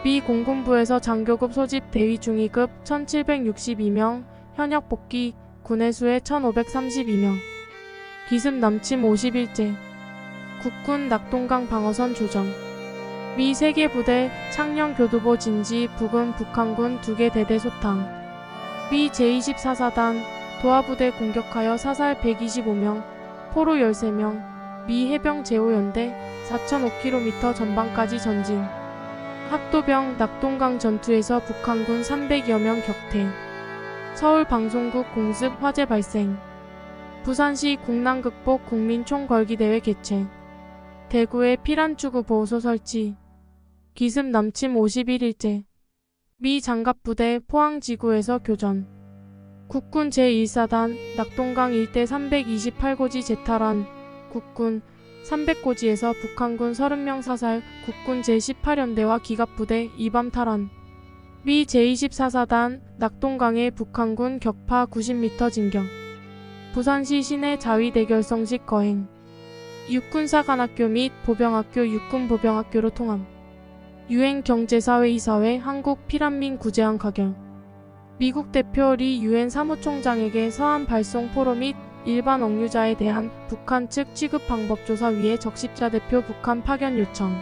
[SPEAKER 1] 미 공군부에서 장교급 소집 대위 중위급 1762명, 현역 복귀 군의 수의 1532명. 기습 남침 51제. 국군 낙동강 방어선 조정. 미 3개 부대 창녕 교두보 진지 부근 북한군 2개 대대 소탕. 미 제24사단 도하부대 공격하여 사살 125명, 포로 13명, 미 해병 제5연대 4,005km 전방까지 전진. 학도병 낙동강 전투에서 북한군 300여 명 격퇴. 서울 방송국 공습 화재 발생. 부산시 국난 극복 국민 총궐기대회 개최. 대구에 피란추구 보호소 설치. 기습 남침 51일째. 미 장갑부대 포항지구에서 교전. 국군 제1사단 낙동강 일대 328고지 재탈환. 국군 300고지에서 북한군 30명 사살. 국군 제18연대와 기갑부대 이밤 탈환. 미 제24사단 낙동강에 북한군 격파 90m 진격. 부산시 시내 자위대결성식 거행. 육군사관학교 및 보병학교 육군보병학교로 통함. 유엔 경제사회 이사회 한국 피란민 구제안 가결. 미국 대표 리 유엔 사무총장에게 서한 발송 포로 및 일반 억류자에 대한 북한 측 취급 방법 조사 위해 적십자 대표 북한 파견 요청.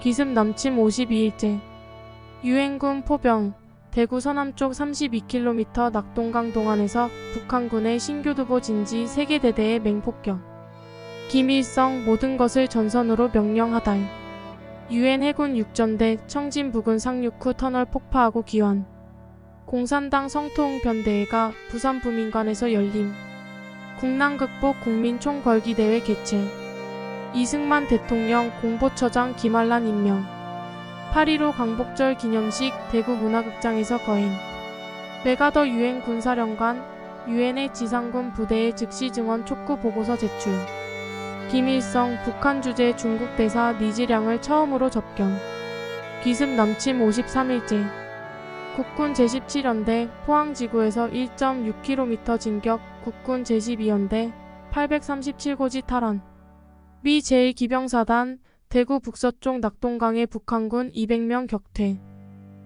[SPEAKER 1] 기습 남침 52일째. 유엔군 포병. 대구 서남쪽 32km 낙동강 동안에서 북한군의 신교두보 진지 3개 대대의 맹폭격. 김일성 모든 것을 전선으로 명령하달. 유엔 해군 육전대 청진 부근 상륙 후 터널 폭파하고 기환. 공산당 성통변대회가 부산 부민관에서 열림. 국난 극복 국민 총궐기대회 개최. 이승만 대통령 공보처장 김한란 임명. 8.15 광복절 기념식 대구 문화극장에서 거행. 메가더 유엔 군사령관, 유엔의 지상군 부대의 즉시 증원 촉구 보고서 제출. 김일성 북한 주재 중국 대사 리지량을 처음으로 접견. 기습 남침 53일째. 국군 제17연대 포항지구에서 1.6km 진격. 국군 제12연대 837고지 탈환. 미 제1기병사단 대구 북서쪽 낙동강에 북한군 200명 격퇴.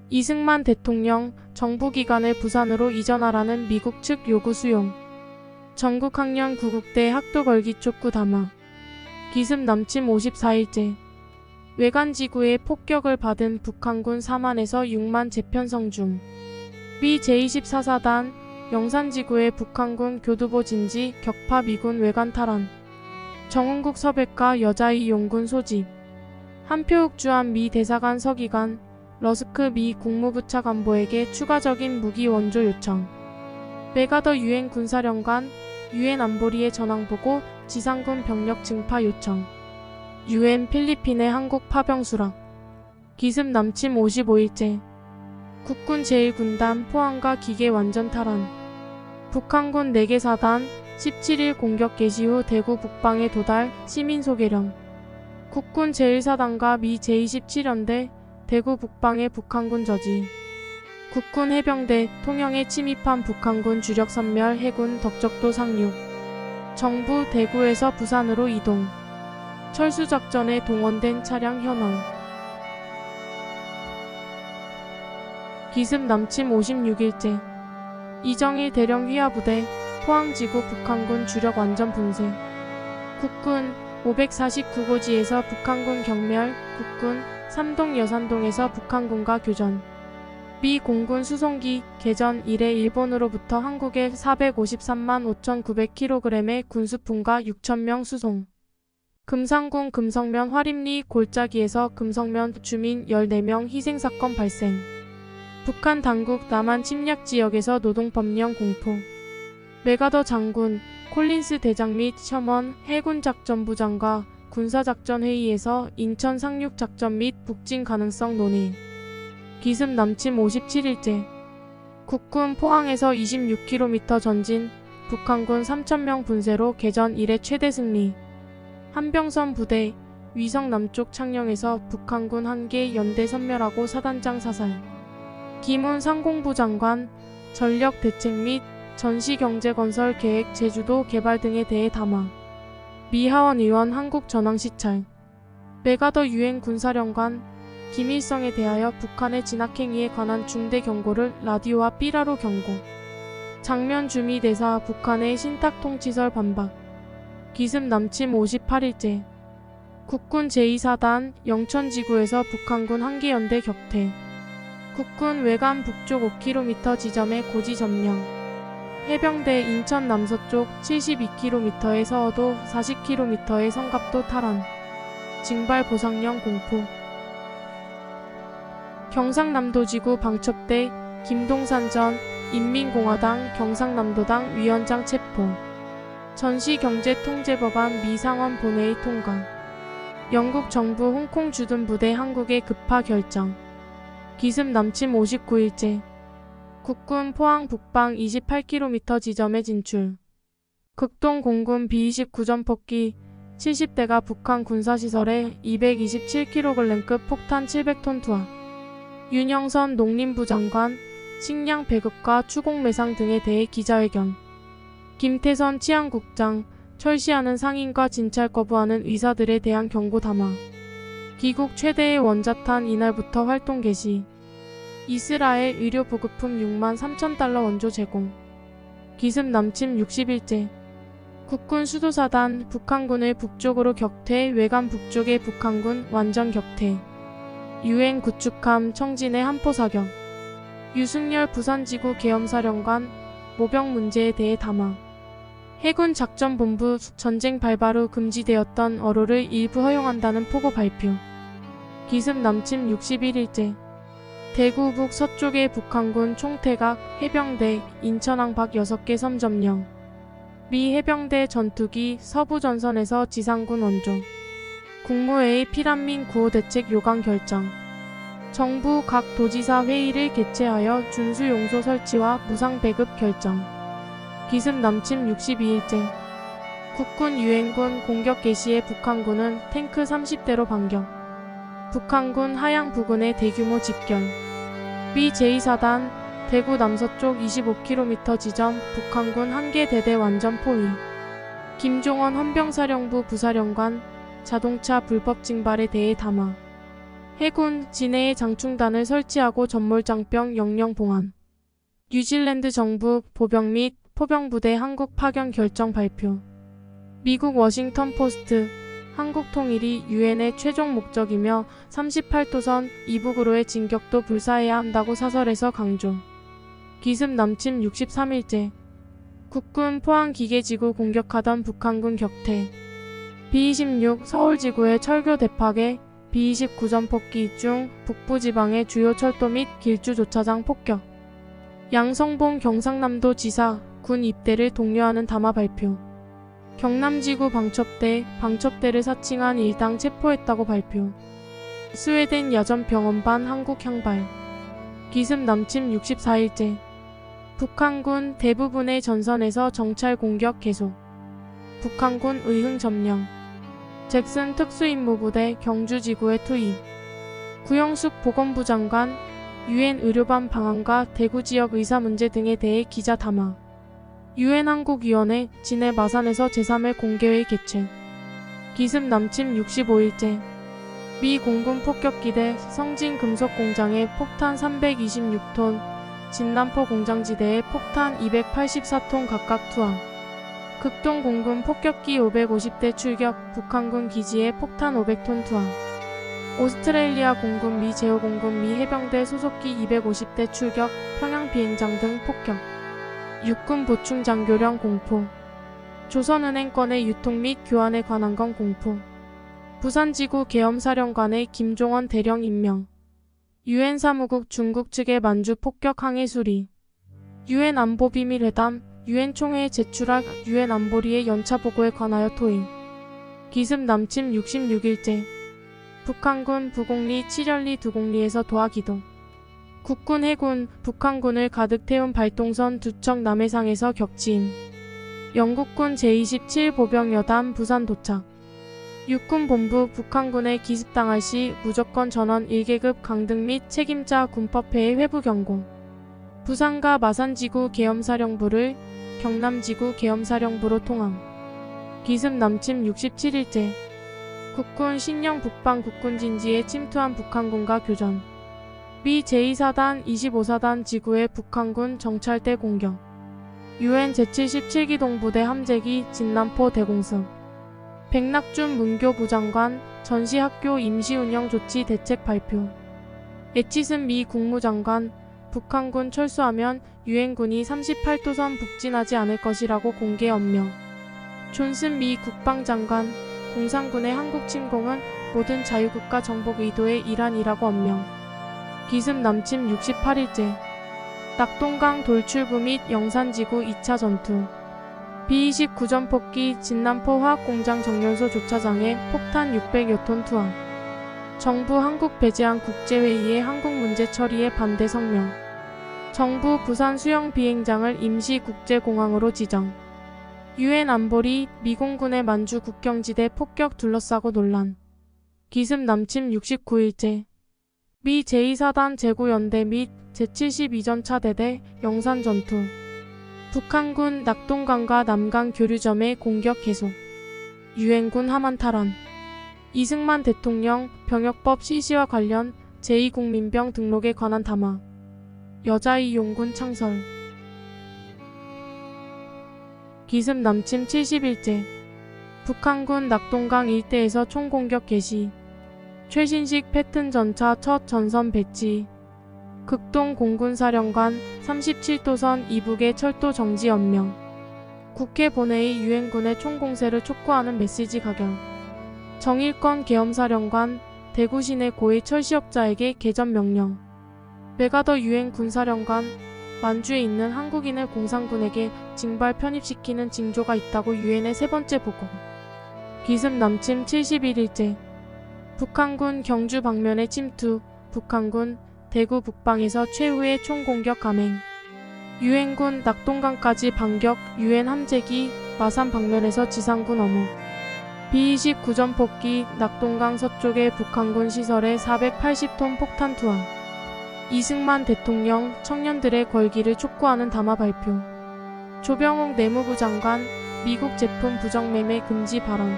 [SPEAKER 1] 이승만 대통령 정부기관을 부산으로 이전하라는 미국 측 요구 수용. 전국학년 구국대 학도걸기 촉구 담화. 기습 남침 54일째. 외관지구에 폭격을 받은 북한군 4만에서 6만 재편성 중. 미 제24사단 영산지구에 북한군 교두보 진지 격파 미군 외관 탈환. 정은국 서백과 여자의 용군 소집. 한표욱 주한 미 대사관 서기관, 러스크 미 국무부차 간부에게 추가적인 무기 원조 요청. 메가더 유엔 군사령관, 유엔 안보리에 전황보고 지상군 병력 증파 요청. 유엔 필리핀의 한국 파병 수락. 기습 남침 55일째. 국군 제1군단 포항과 기계 완전 탈환. 북한군 4개 사단 17일 공격 개시 후 대구 북방에 도달. 시민 소개령. 국군 제1사단과 미 제27연대 대구 북방의 북한군 저지. 국군 해병대 통영에 침입한 북한군 주력 선멸. 해군 덕적도 상륙. 정부 대구에서 부산으로 이동. 철수작전에 동원된 차량 현황. 기습 남침 56일째. 이정일 대령 휘하부대 포항지구 북한군 주력 완전 분쇄. 국군 549고지에서 북한군 경멸. 국군 삼동 여산동에서 북한군과 교전. 미 공군 수송기 개전 이래 일본으로부터 한국에 453만 5,900kg의 군수품과 6,000명 수송. 금산군 금성면 화림리 골짜기에서 금성면 주민 14명 희생사건 발생. 북한 당국 남한 침략 지역에서 노동법령 공포. 메가더 장군, 콜린스 대장 및 셔먼 해군작전부장과 군사작전회의에서 인천 상륙작전 및 북진 가능성 논의. 기습 남침 57일째. 국군 포항에서 26km 전진. 북한군 3,000명 분쇄로 개전 이래 최대 승리. 한병선 부대 위성 남쪽 창녕에서 북한군 1개 연대 섬멸하고 사단장 사살. 김훈 상공부 장관 전력 대책 및 전시경제건설 계획 제주도 개발 등에 대해 담화. 미 하원 의원 한국 전황 시찰. 메가더 유엔 군사령관 김일성에 대하여 북한의 진학행위에 관한 중대 경고를 라디오와 삐라로 경고. 장면 주미 대사 북한의 신탁통치설 반박. 기습 남침 58일째. 국군 제2사단 영천지구에서 북한군 한계연대 격퇴. 국군 외관 북쪽 5km 지점의 고지 점령. 해병대 인천 남서쪽 72km의 서어도 40km의 성갑도 탈환. 징발 보상령 공포. 경상남도지구 방첩대 김동산 전 인민공화당 경상남도당 위원장 체포. 전시경제통제법안 미상원 본회의 통과. 영국 정부 홍콩 주둔 부대 한국에 급파 결정. 기습 남침 59일째. 국군 포항 북방 28km 지점에 진출. 극동 공군 B-29 전폭기 70대가 북한 군사시설에 227kg급 폭탄 700톤 투하. 윤영선 농림부 장관 식량 배급과 추공 매상 등에 대해 기자회견. 김태선 치안국장 철시하는 상인과 진찰 거부하는 의사들에 대한 경고 담화. 기국 최대의 원자탄 이날부터 활동 개시. 이스라엘 의료 보급품 6만 3천 달러 원조 제공. 기습 남침 60일째. 국군 수도사단 북한군을 북쪽으로 격퇴. 외관 북쪽의 북한군 완전 격퇴. 유엔 구축함 청진의 한포 사격. 유승열 부산지구 계엄사령관 모병 문제에 대해 담화. 해군 작전본부 전쟁 발발 후 금지되었던 어로를 일부 허용한다는 포고 발표. 기습 남침 61일째. 대구 북서쪽의 북한군 총태각 해병대 인천항 박 6개 섬 점령. 미 해병대 전투기 서부전선에서 지상군 원조. 국무회의 피난민 구호 대책 요강 결정. 정부 각 도지사 회의를 개최하여 준수용소 설치와 무상 배급 결정. 기습 남침 62일째. 국군 유엔군 공격 개시에 북한군은 탱크 30대로 반격. 북한군 하양 부근의 대규모 집결. 미 제2사단 대구 남서쪽 25km 지점 북한군 한개 대대 완전 포위. 김종원 헌병사령부 부사령관 자동차 불법 징발에 대해 담화. 해군 진해에 장충단을 설치하고 전몰장병 영영 봉안. 뉴질랜드 정부 보병 및 포병부대 한국 파견 결정 발표. 미국 워싱턴 포스트. 한국 통일이 유엔의 최종 목적이며 38도선 이북으로의 진격도 불사해야 한다고 사설에서 강조. 기습 남침 63일째. 국군 포항 기계지구 공격하던 북한군 격퇴. B-26 서울지구의 철교 대파괴. B-29 전폭기 중 북부지방의 주요 철도 및 길주조차장 폭격. 양성봉 경상남도 지사 군 입대를 독려하는 담화 발표. 경남지구 방첩대를 사칭한 일당 체포했다고 발표. 스웨덴 야전병원반 한국 향발. 기습 남침 64일째. 북한군 대부분의 전선에서 정찰 공격 계속. 북한군 의흥 점령. 잭슨 특수임무부대 경주지구에 투입. 구영숙 보건부 장관 유엔 의료반 방한과 대구 지역 의사 문제 등에 대해 기자 담화. 유엔 한국위원회 진해 마산에서 제3회 공개회의 개최. 기습 남침 65일째. 미 공군 폭격기대 성진 금속공장에 폭탄 326톤, 진남포 공장지대에 폭탄 284톤 각각 투하. 극동 공군 폭격기 550대 출격, 북한군 기지에 폭탄 500톤 투하. 오스트레일리아 공군 미 제호공군 미 해병대 소속기 250대 출격, 평양 비행장 등 폭격. 육군 보충 장교령 공포. 조선은행 건의 유통 및 교환에 관한 건 공포. 부산지구 계엄사령관의 김종원 대령 임명. 유엔 사무국 중국 측의 만주 폭격 항해 수리. 유엔 안보비밀회담, 유엔 총회에 제출할 유엔 안보리의 연차 보고에 관하여 토의. 기습 남침 66일째. 북한군 부곡리 7연리 두곡리에서 도하기도. 국군 해군 북한군을 가득 태운 발동선 두 척 남해상에서 격치임. 영국군 제27 보병여단 부산 도착. 육군본부 북한군에 기습당할 시 무조건 전원 1계급 강등 및 책임자 군법회의 회부 경고. 부산과 마산지구 계엄사령부를 경남지구 계엄사령부로 통함. 기습 남침 67일째. 국군 신령 북방 국군진지에 침투한 북한군과 교전. 미 제2사단 25사단 지구의 북한군 정찰대 공격. UN 제77기 동부대 함재기 진남포 대공습. 백낙준 문교부 장관 전시학교 임시운영 조치 대책 발표. 애치슨 미 국무장관 북한군 철수하면 유엔군이 38도선 북진하지 않을 것이라고 공개 엄명. 존슨 미 국방장관 공산군의 한국 침공은 모든 자유국가 정복 의도의 일환이라고 엄명. 기습 남침 68일째. 낙동강 돌출부 및 영산지구 2차 전투. B-29 전폭기 진남포 화학공장 정연소 조차장에 폭탄 600여 톤 투하. 정부 한국 배제한 국제회의의 한국 문제 처리에 반대 성명. 정부 부산 수영 비행장을 임시 국제공항으로 지정. 유엔 안보리 미공군의 만주 국경지대 폭격 둘러싸고 논란. 기습 남침 69일째. 미 제2사단 제구연대 및 제72전차대대 영산 전투. 북한군 낙동강과 남강 교류점의 공격 계속. 유엔군 함안 탈환. 이승만 대통령 병역법 실시와 관련 제2국민병 등록에 관한 담화. 여자의 용군 창설. 기습 남침 70일째. 북한군 낙동강 일대에서 총공격 개시. 최신식 패튼 전차 첫 전선 배치. 극동 공군사령관 37도선 이북의 철도 정지 엄명. 국회 본회의 유엔군의 총공세를 촉구하는 메시지 가결. 정일권 계엄사령관 대구 시내 고위 철시업자에게 개전 명령. 메가더 유엔 군사령관 만주에 있는 한국인을 공산군에게 징발 편입시키는 징조가 있다고 유엔의 세 번째 보고. 기습 남침 71일째. 북한군 경주 방면에 침투. 북한군 대구 북방에서 최후의 총공격 감행. 유엔군 낙동강까지 반격. 유엔 함재기 마산 방면에서 지상군 어무. B-29 전폭기 낙동강 서쪽의 북한군 시설에 480톤 폭탄 투하. 이승만 대통령 청년들의 걸기를 촉구하는 담화 발표. 조병옥 내무부 장관 미국 제품 부정매매 금지 발언.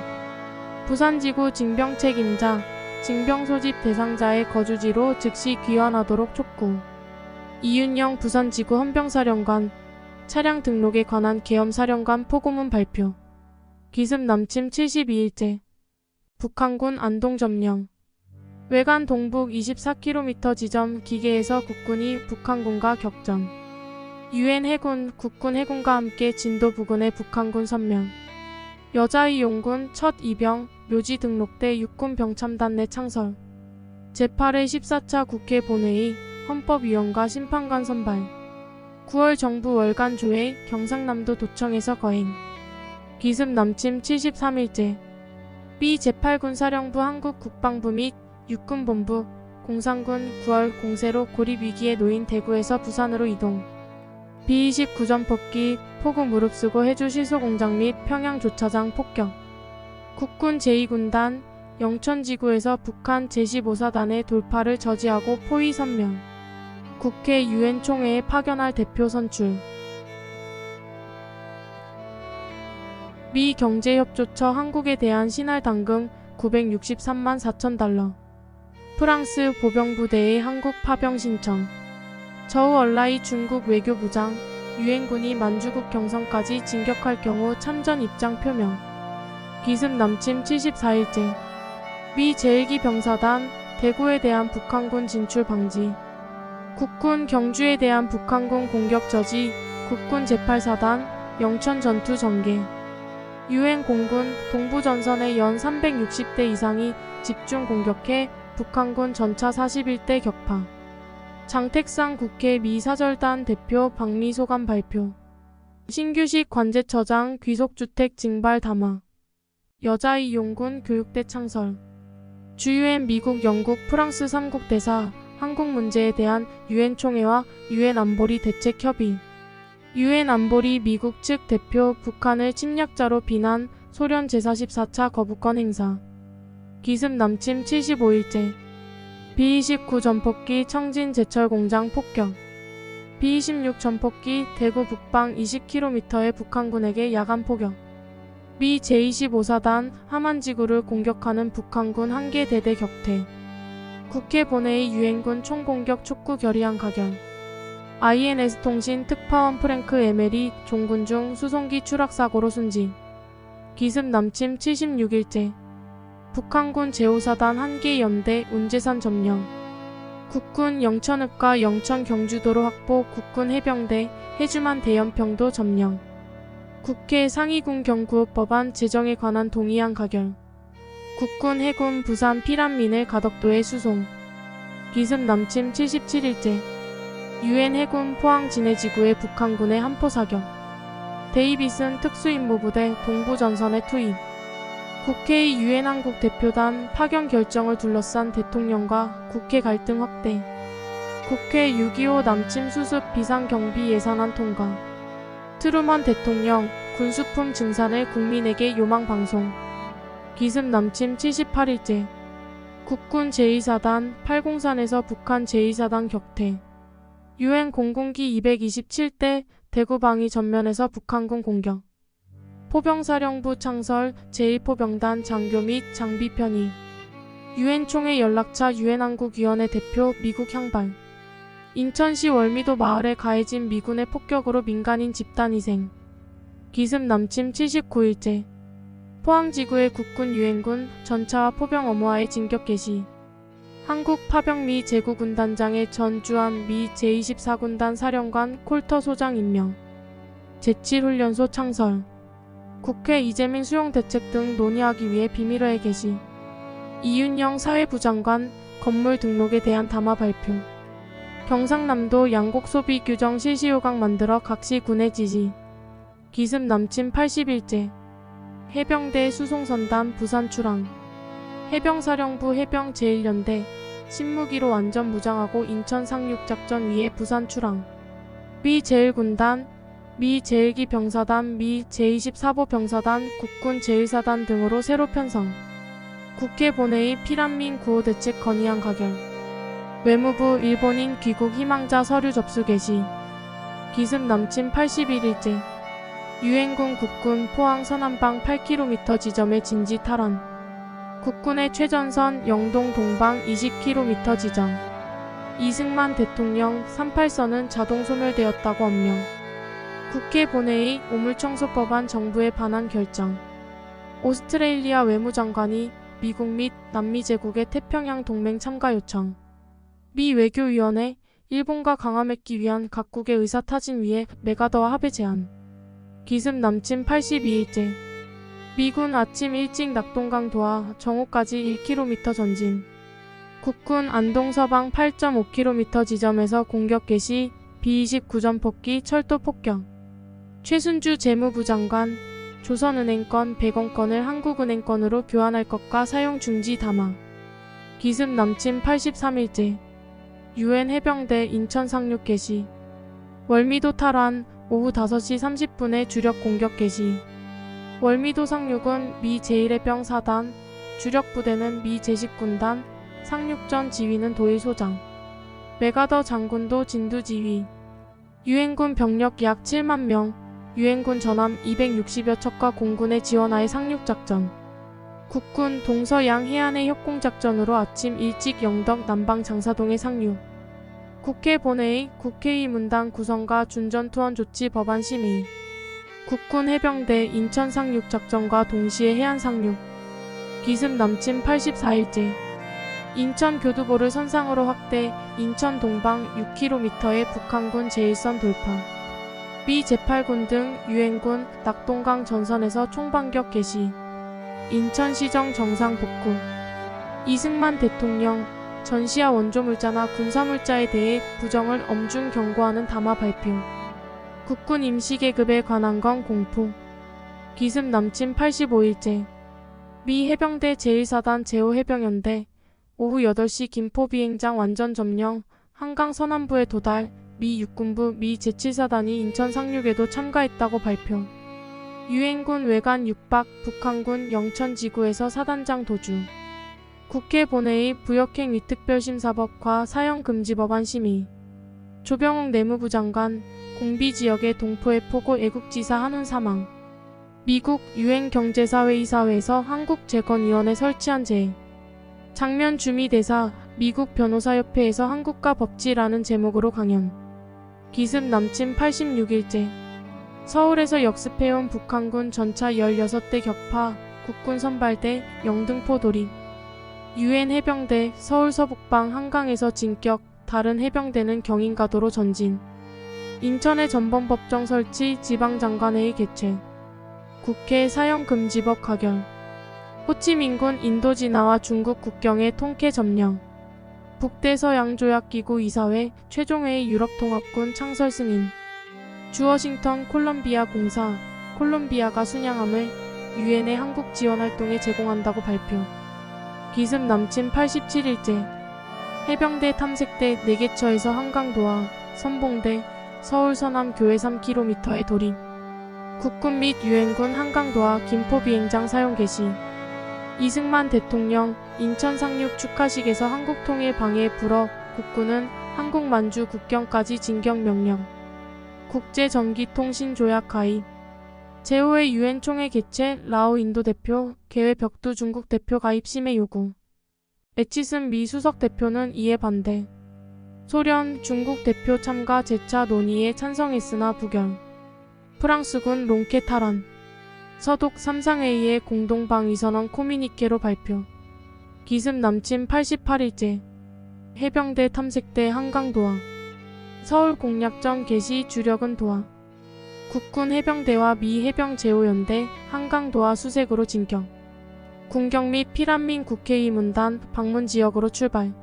[SPEAKER 1] 부산지구 징병 책임자, 징병 소집 대상자의 거주지로 즉시 귀환하도록 촉구. 이윤영 부산지구 헌병사령관 차량 등록에 관한 계엄사령관 포고문 발표. 기습 남침 72일째. 북한군 안동 점령. 외관 동북 24km 지점 기계에서 국군이 북한군과 격전. 유엔 해군, 국군 해군과 함께 진도 부근의 북한군 선면. 여자의 용군 첫 이병 묘지 등록대 육군 병참단 내 창설. 제8회 14차 국회 본회의 헌법위원과 심판관 선발. 9월 정부 월간 조회 경상남도 도청에서 거행. 기습 남침 73일째. B 제8군사령부 한국국방부 및 육군본부 공산군 9월 공세로 고립위기에 놓인 대구에서 부산으로 이동. B-29 전폭기 포구 무릅쓰고 해주 시소공장 및 평양 조차장 폭격. 국군 제2군단 영천지구에서 북한 제15사단의 돌파를 저지하고 포위 선명. 국회 유엔 총회에 파견할 대표 선출. 미 경제협조처 한국에 대한 신할 당금 963만 4천 달러. 프랑스 보병부대의 한국 파병 신청. 저우 얼라이 중국 외교부장 유엔군이 만주국 경성까지 진격할 경우 참전 입장 표명. 기습 남침 74일째. 미 제1기 병사단 대구에 대한 북한군 진출 방지. 국군 경주에 대한 북한군 공격 저지. 국군 제8사단 영천 전투 전개. 유엔 공군 동부전선의 연 360대 이상이 집중 공격해 북한군 전차 41대 격파. 장택상 국회 미사절단 대표 방미 소감 발표. 신규식 관제처장 귀속주택 징발 담화. 여자의 용군 교육대 창설. 주유엔 미국, 영국, 프랑스 3국 대사 한국 문제에 대한 유엔 총회와 유엔 안보리 대책 협의. 유엔 안보리 미국 측 대표 북한을 침략자로 비난. 소련 제44차 거부권 행사. 기습 남침 75일째. B-29 전폭기 청진 제철공장 폭격. B-26 전폭기 대구 북방 20km의 북한군에게 야간 포격. 미 제25사단 함안지구를 공격하는 북한군 한개 대대 격퇴. 국회 본회의 유엔군 총공격 촉구 결의안 가결. INS통신 특파원 프랭크 에멜이 종군 중 수송기 추락사고로 순직. 기습 남침 76일째. 북한군 제5사단 한개 연대 운제산 점령. 국군 영천읍과 영천 경주도로 확보. 국군 해병대 해주만 대연평도 점령. 국회 상위군 경구업 법안 제정에 관한 동의안 가결. 국군 해군 부산 피란민을 가덕도에 수송. 기습 남침 77일째. 유엔 해군 포항 진해지구에 북한군의 한포 사격. 데이비슨 특수임무부대 동부전선에 투입. 국회의 유엔 한국 대표단 파견 결정을 둘러싼 대통령과 국회 갈등 확대. 국회 6.25 남침 수습 비상경비 예산안 통과. 트루먼 대통령 군수품 증산을 국민에게 요망 방송. 기습 남침 78일째. 국군 제2사단 803에서 북한 제2사단 격퇴. 유엔 공군기 227대 대구 방위 전면에서 북한군 공격. 포병사령부 창설 제1포병단 장교 및 장비 편의. 유엔 총회 연락차 유엔 한국위원회 대표 미국 향발. 인천시 월미도 마을에 가해진 미군의 폭격으로 민간인 집단 희생. 기습 남침 79일째. 포항지구의 국군 유엔군 전차와 포병 어모하에 진격 개시. 한국 파병 미 제구군단장의 전주한 미 제24군단 사령관 콜터 소장 임명. 제7훈련소 창설. 국회 이재민 수용대책 등 논의하기 위해 비밀회의 개시. 이윤영 사회부장관 건물 등록에 대한 담화 발표. 경상남도 양곡 소비 규정 실시 요강 만들어 각시 군의 지지. 기습 남침 80일째. 해병대 수송선단 부산 출항. 해병사령부 해병 제1연대 신무기로 완전 무장하고 인천 상륙작전 위해 부산 출항. 미 제1군단, 미 제1기 병사단, 미 제24보 병사단, 국군 제1사단 등으로 새로 편성. 국회 본회의 피란민 구호대책 건의안 가결. 외무부 일본인 귀국 희망자 서류 접수 개시. 기습 남침 81일째. 유엔군 국군 포항 서남방 8km 지점의 진지 탈환. 국군의 최전선 영동 동방 20km 지점. 이승만 대통령 38선은 자동 소멸되었다고 엄명. 국회 본회의 오물청소법안 정부의 반환 결정. 오스트레일리아 외무장관이 미국 및 남미 제국의 태평양 동맹 참가 요청. 미 외교위원회 일본과 강화 맺기 위한 각국의 의사타진 위에 메가더와 합의 제안. 기습 남침 82일째. 미군 아침 일찍 낙동강 도하 정오까지 1km 전진. 국군 안동 서방 8.5km 지점에서 공격 개시. B-29전폭기 철도 폭격. 최순주 재무부 장관 조선은행 건 100원 건을 한국은행 건으로 교환할 것과 사용 중지 담화. 기습 남침 83일째. 유엔 해병대 인천 상륙 개시. 월미도 탈환 오후 5시 30분에 주력 공격 개시. 월미도 상륙은 미 제1해병 사단, 주력 부대는 미 제10군단, 상륙전 지휘는 도일 소장. 메가더 장군도 진두 지휘. 유엔군 병력 약 7만 명, 유엔군 전함 260여 척과 공군의 지원하에 상륙작전. 국군 동서양 해안의 협공작전으로 아침 일찍 영덕 남방 장사동에 상륙. 국회 본회의 국회의 문당 구성과 준전투원 조치 법안 심의. 국군 해병대 인천 상륙작전과 동시에 해안 상륙. 기습 남침 84일째. 인천 교두보를 선상으로 확대. 인천 동방 6km의 북한군 제1선 돌파. 미 제8군 등 유엔군 낙동강 전선에서 총반격 개시. 인천시정 정상 복구. 이승만 대통령 전시와 원조물자나 군사물자에 대해 부정을 엄중 경고하는 담화 발표. 국군 임시계급에 관한 건 공포. 기습 남침 85일째. 미 해병대 제1사단 제5해병연대 오후 8시 김포 비행장 완전 점령. 한강 서남부에 도달. 미 육군부 미 제7사단이 인천 상륙에도 참가했다고 발표. 유엔군 외관 6박 북한군 영천지구에서 사단장 도주. 국회 본회의 부역행 위특별심사법과 사형금지법안 심의. 조병욱 내무부 장관 공비지역의 동포의 포고 애국지사 한훈 사망. 미국 유엔 경제사회이사회에서 한국재건위원회 설치한 제. 장면 주미대사 미국 변호사협회에서 한국과 법치라는 제목으로 강연. 기습 남침 86일째. 서울에서 역습해온 북한군 전차 16대 격파, 국군 선발대 영등포 돌입. 유엔 해병대 서울 서북방 한강에서 진격, 다른 해병대는 경인가도로 전진. 인천의 전범법정 설치, 지방장관회의 개최. 국회 사형금지법 가결. 호치민군 인도진화와 중국 국경의 통계 점령. 북대서양조약기구 이사회 최종회의 유럽통합군 창설 승인. 주 워싱턴 콜롬비아 공사, 콜롬비아가 순양함을 유엔의 한국 지원 활동에 제공한다고 발표. 기습 남침 87일째. 해병대 탐색대 4개처에서 한강도하, 선봉대, 서울 서남 교외 3km의 돌입. 국군 및 유엔군 한강도하 김포 비행장 사용 개시. 이승만 대통령 인천 상륙 축하식에서 한국통일 방해에 불어 국군은 한국 만주 국경까지 진격 명령. 국제전기통신조약 가입. 제5회 유엔 총회 개최, 라오 인도 대표, 개회 벽두 중국 대표 가입 심해 요구. 에치슨 미 수석 대표는 이에 반대. 소련, 중국 대표 참가 재차 논의에 찬성했으나 부결. 프랑스군 롱케 탈환. 서독 3상회의의 공동방위선언 코미니케로 발표. 기습 남침 88일째. 해병대 탐색대 한강도하. 서울 공약전 개시 주력은 도하. 국군 해병대와 미 해병 제5연대 한강도하 수색으로 진격. 군경 및 피란민 국회의 문단 방문 지역으로 출발.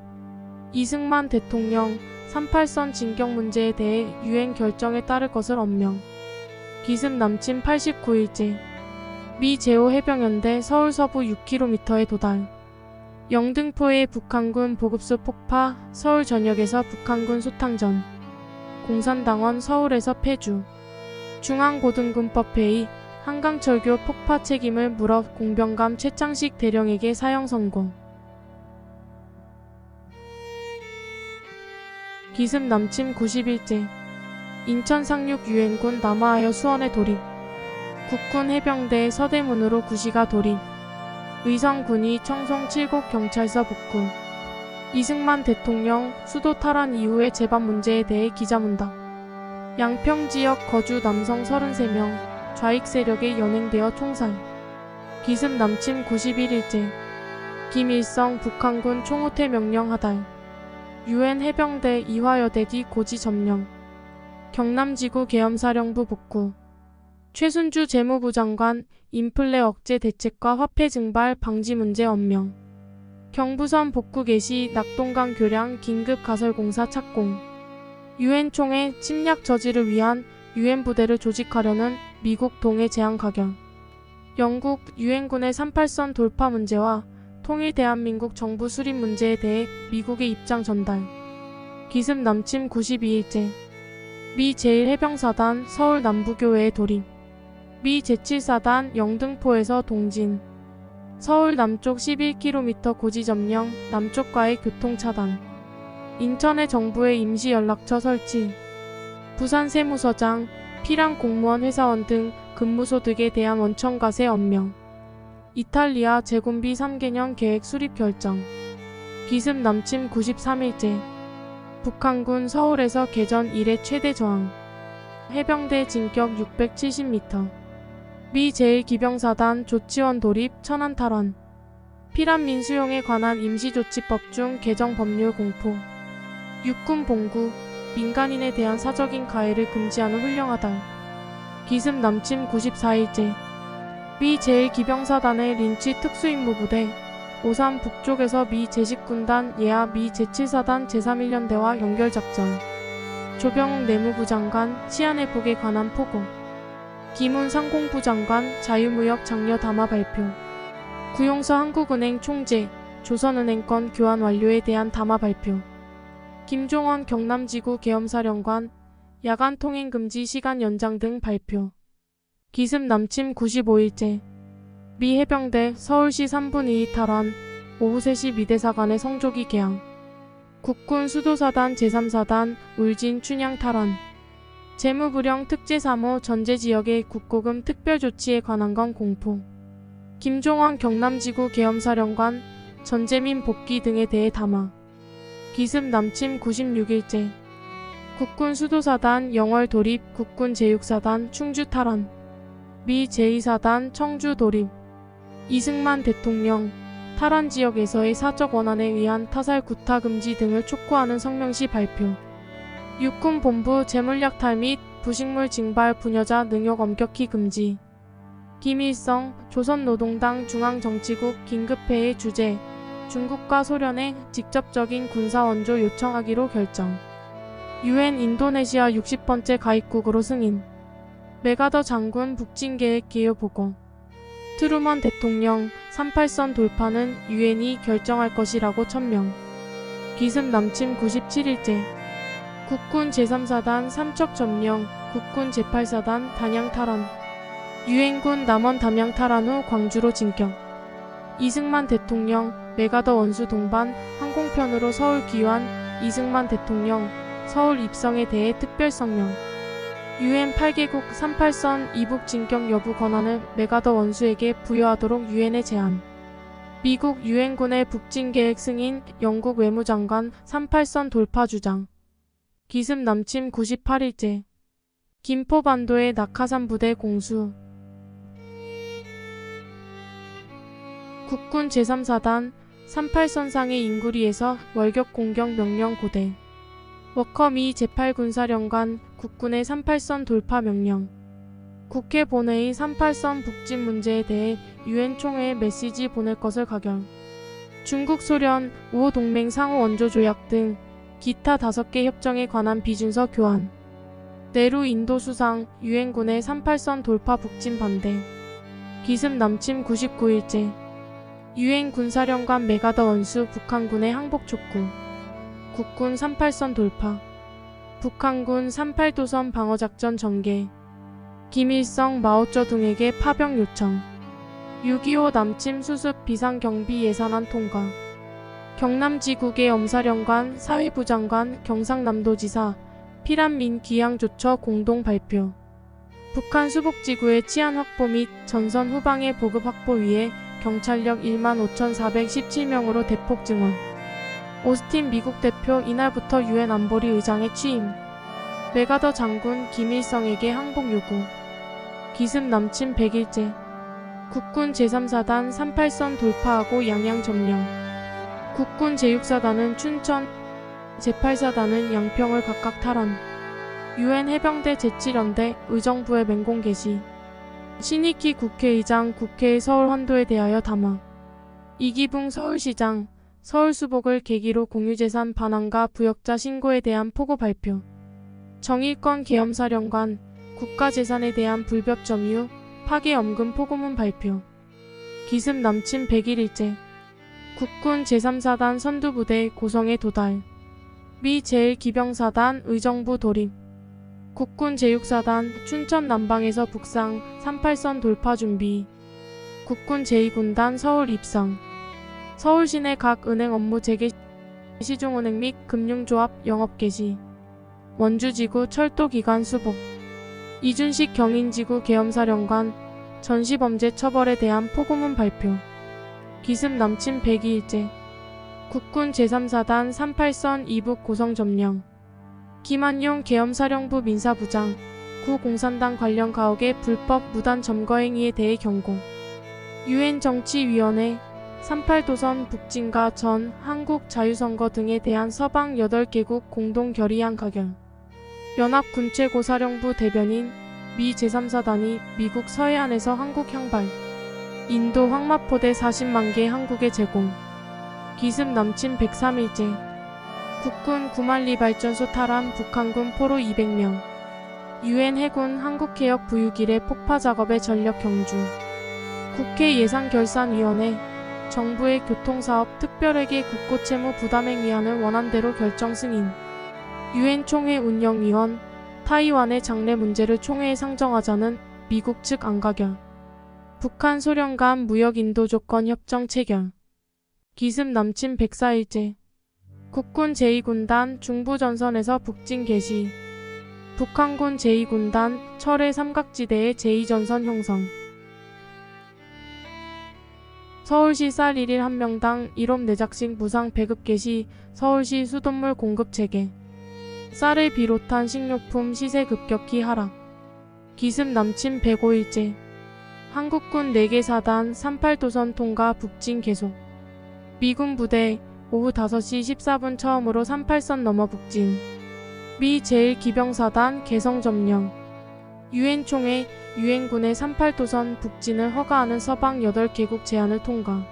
[SPEAKER 1] 이승만 대통령 38선 진격 문제에 대해 유엔 결정에 따를 것을 언명. 기습 남침 89일째. 미 제5해병연대 서울 서부 6km에 도달. 영등포의 북한군 보급소 폭파, 서울 전역에서 북한군 소탕전. 공산당원 서울에서 폐주. 중앙고등군법회의 한강철교 폭파 책임을 물어 공병감 최창식 대령에게 사형 선고. 기습 남침 90일째. 인천 상륙 유엔군 남하하여 수원에 돌입. 국군 해병대 서대문으로 구시가 돌입. 의성군이 청송 7곡 경찰서 복구. 이승만 대통령 수도 탈환 이후의 재반 문제에 대해 기자문답. 양평지역 거주 남성 33명, 좌익 세력에 연행되어 총살. 기습 남침 91일째. 김일성 북한군 총후퇴 명령 하달. 유엔 해병대 이화여대기 고지 점령. 경남지구 계엄사령부 복구. 최순주 재무부 장관 인플레 억제 대책과 화폐 증발 방지 문제 언명. 경부선 복구 개시 낙동강 교량 긴급 가설공사 착공. 유엔 총회 침략 저지를 위한 유엔 부대를 조직하려는 미국 동해 제안 가결. 영국 유엔군의 38선 돌파 문제와 통일 대한민국 정부 수립 문제에 대해 미국의 입장 전달. 기습 남침 92일째. 미 제1해병사단 서울 남부교회에 돌입. 미 제7사단 영등포에서 동진. 서울 남쪽 11km 고지 점령, 남쪽과의 교통 차단. 인천의 정부의 임시 연락처 설치. 부산 세무서장, 피랑 공무원 회사원 등 근무소득에 대한 원천과세 언명. 이탈리아 재군비 3개년 계획 수립 결정. 기습 남침 93일째. 북한군 서울에서 개전 이래 최대 저항. 해병대 진격 670m. 미 제1기병사단 조치원 돌입 천안 탈환. 피란민 수용에 관한 임시조치법 중 개정 법률 공포. 육군 봉구, 민간인에 대한 사적인 가해를 금지하는 훈령하달. 기습 남침 94일째. 미 제1기병사단의 린치 특수임무부대, 오산 북쪽에서 미 제10군단 예하 미 제7사단 제3일련대와 연결작전. 조병욱 내무부 장관 치안회복에 관한 포고. 김훈 상공부 장관 자유무역 장려 담화 발표. 구용서 한국은행 총재, 조선은행권 교환 완료에 대한 담화 발표. 김종원 경남지구 계엄사령관 야간 통행 금지 시간 연장 등 발표. 기습 남침 95일째. 미 해병대 서울시 3분의 2 탈환, 오후 3시 미대사관의 성조기 개항. 국군 수도사단 제3사단 울진 춘향 탈환. 재무불영 특제 3호 전제지역의 국고금 특별조치에 관한 건 공포. 김종환 경남지구 계엄사령관 전재민 복귀 등에 대해 담화. 기습 남침 96일째. 국군 수도사단 영월 돌입, 국군 제6사단 충주 탈환, 미 제2사단 청주 돌입. 이승만 대통령 탈환 지역에서의 사적 원한에 의한 타살 구타 금지 등을 촉구하는 성명시 발표. 육군본부 재물약탈 및 부식물 징발 분여자 능욕 엄격히 금지. 김일성 조선노동당 중앙정치국 긴급회의 주재. 중국과 소련에 직접적인 군사 원조 요청하기로 결정. UN 인도네시아 60번째 가입국으로 승인. 메가더 장군 북진계획 개요 보고. 트루먼 대통령 38선 돌파는 UN이 결정할 것이라고 천명. 기습 남침 97일째. 국군 제3사단 삼척 점령, 국군 제8사단 단양 탈환. 유엔군 남원 담양 탈환 후 광주로 진격. 이승만 대통령 메가더 원수 동반 항공편으로 서울 귀환. 이승만 대통령 서울 입성에 대해 특별 성명. UN 8개국 38선 이북 진격 여부 권한을 메가더 원수에게 부여하도록 유엔에 제안. 미국 유엔군의 북진 계획 승인. 영국 외무장관 38선 돌파 주장. 기습 남침 98일째. 김포반도의 낙하산 부대 공수. 국군 제3사단 38선상의 인구리에서 월격 공격 명령 고대. 워커 미 제8군사령관 국군의 38선 돌파 명령. 국회 본회의 38선 북진 문제에 대해 유엔 총회에 메시지 보낼 것을 가결. 중국 소련 5호 동맹 상호 원조 조약 등 기타 5개 협정에 관한 비준서 교환. 네루 인도 수상 유엔군의 38선 돌파 북진 반대. 기습 남침 99일째. 유엔 군사령관 메가더 원수 북한군의 항복 촉구. 국군 38선 돌파. 북한군 38도선 방어작전 전개. 김일성 마오쩌둥에게 파병 요청. 6.25 남침 수습 비상경비 예산안 통과. 경남지국의 엄사령관 사회부 장관 경상남도지사 피란민 기양조처 공동 발표. 북한 수복지구의 치안 확보 및 전선 후방의 보급 확보 위해 경찰력 15,417명으로 대폭 증원. 오스틴 미국 대표 이날부터 유엔 안보리 의장에 취임. 메가더 장군 김일성에게 항복 요구. 기습 남침 100일째. 국군 제3사단 38선 돌파하고 양양 점령. 국군 제6사단은 춘천, 제8사단은 양평을 각각 탈환. 유엔 해병대 제7연대 의정부의 맹공 개시. 신익희 국회의장 국회의 서울 환도에 대하여 담화. 이기붕 서울시장 서울수복을 계기로 공유재산 반환과 부역자 신고에 대한 포고 발표. 정일권 계엄사령관 국가재산에 대한 불법 점유 파괴 엄금 포고문 발표. 기습 남침 101일째. 국군 제3사단 선두부대 고성에 도달. 미 제1기병사단 의정부 돌입. 국군 제6사단 춘천 남방에서 북상 38선 돌파 준비. 국군 제2군단 서울 입성. 서울 시내 각 은행 업무 재개. 시중은행 및 금융조합 영업 개시. 원주지구 철도기관 수복. 이준식 경인지구 계엄사령관 전시범죄 처벌에 대한 포고문 발표. 기습 남침 102일째. 국군 제3사단 38선 이북 고성 점령. 김한용 계엄사령부 민사부장 구 공산당 관련 가옥의 불법 무단 점거 행위에 대해 경고. 유엔 정치위원회 38도선 북진과 전 한국 자유선거 등에 대한 서방 8개국 공동 결의안 가결. 연합군최고사령부 대변인 미 제3사단이 미국 서해안에서 한국 향발. 인도 황마포대 40만 개 한국에 제공. 기습 남침 103일째. 국군 구만리 발전소 탈환 북한군 포로 200명. 유엔 해군 한국개혁 부유길의 폭파 작업에 전력 경주. 국회 예산결산위원회 정부의 교통사업 특별회계 국고채무 부담행위안을 원안대로 결정 승인. 유엔 총회 운영위원 타이완의 장래 문제를 총회에 상정하자는 미국 측 안가결. 북한 소련 간 무역 인도 조건 협정 체결. 기습 남침 104일째. 국군 제2군단 중부전선에서 북진 개시. 북한군 제2군단 철의 삼각지대의 제2전선 형성. 서울시 쌀 1일 한 명당 1업 내작식 무상 배급 개시. 서울시 수돗물 공급 체계. 쌀을 비롯한 식료품 시세 급격히 하락. 기습 남침 105일째. 한국군 4개 사단 38도선 통과 북진 계속. 미군 부대 오후 5시 14분 처음으로 38선 넘어 북진. 미 제1기병사단 개성 점령. 유엔 총회 유엔군의 38도선 북진을 허가하는 서방 8개국 제안을 통과.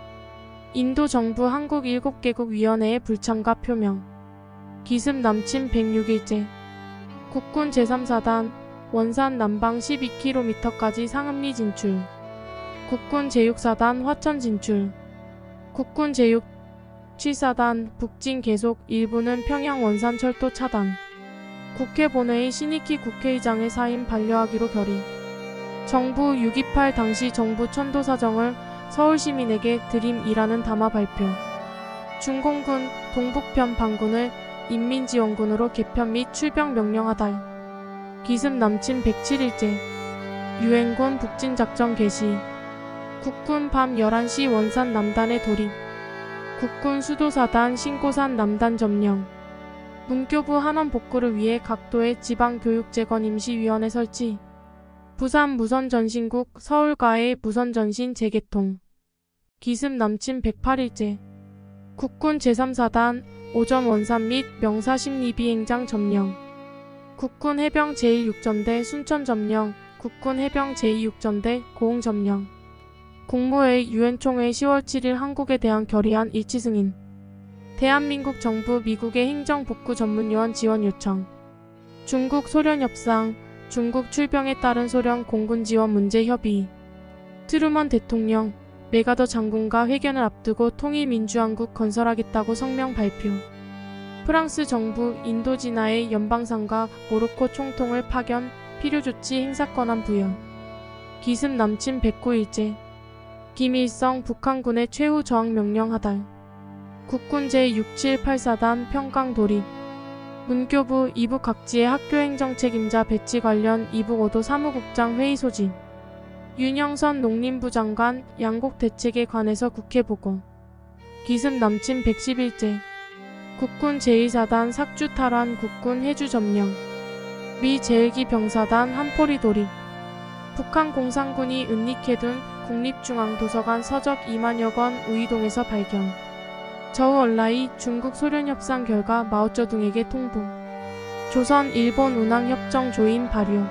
[SPEAKER 1] 인도 정부 한국 7개국 위원회의 불참가 표명. 기습 남침 106일째. 국군 제3사단 원산 남방 12km까지 상읍리 진출. 국군 제6사단 화천 진출. 국군 제6-7사단 북진 계속. 일부는 평양 원산 철도 차단. 국회 본회의 신익희 국회의장의 사임 반려하기로 결의. 정부 6.28 당시 정부 천도사정을 서울시민에게 드림이라는 담화 발표. 중공군 동북편 반군을 인민지원군으로 개편 및 출병 명령하다. 기습 남침 107일째. 유엔군 북진작전 개시. 국군 밤 11시 원산 남단에 돌입. 국군 수도사단 신고산 남단 점령. 문교부 한원 복구를 위해 각도의 지방교육재건 임시위원회 설치. 부산 무선전신국 서울과의 무선전신 재개통. 기습 남침 108일째. 국군 제3사단 오전 원산 및 명사 심리비행장 점령. 국군 해병 제1육전대 순천 점령. 국군 해병 제2육전대 고흥 점령. 국무회의 유엔 총회 10월 7일 한국에 대한 결의안 일치 승인. 대한민국 정부 미국의 행정복구 전문요원 지원 요청. 중국 소련 협상. 중국 출병에 따른 소련 공군 지원 문제 협의. 트루먼 대통령 메가더 장군과 회견을 앞두고 통일민주한국 건설하겠다고 성명 발표. 프랑스 정부 인도진화의 연방상과 모로코 총통을 파견. 필요조치 행사 권한 부여. 기습 남침 109일째. 김일성 북한군의 최후 저항 명령 하달. 국군 제678사단 평강 돌입. 문교부 이북 각지의 학교 행정 책임자 배치 관련 이북 5도 사무국장 회의 소집. 윤영선 농림부 장관 양곡 대책에 관해서 국회 보고. 기습 남침 110일째. 국군 제1사단 삭주 탈환. 국군 해주 점령. 미 제1기 병사단 한포리 돌입. 북한 공산군이 은닉해둔 국립중앙도서관 서적 2만여 권 우이동에서 발견. 저우얼라이 중국 소련 협상 결과 마오쩌둥에게 통보. 조선 일본 운항협정 조인 발효.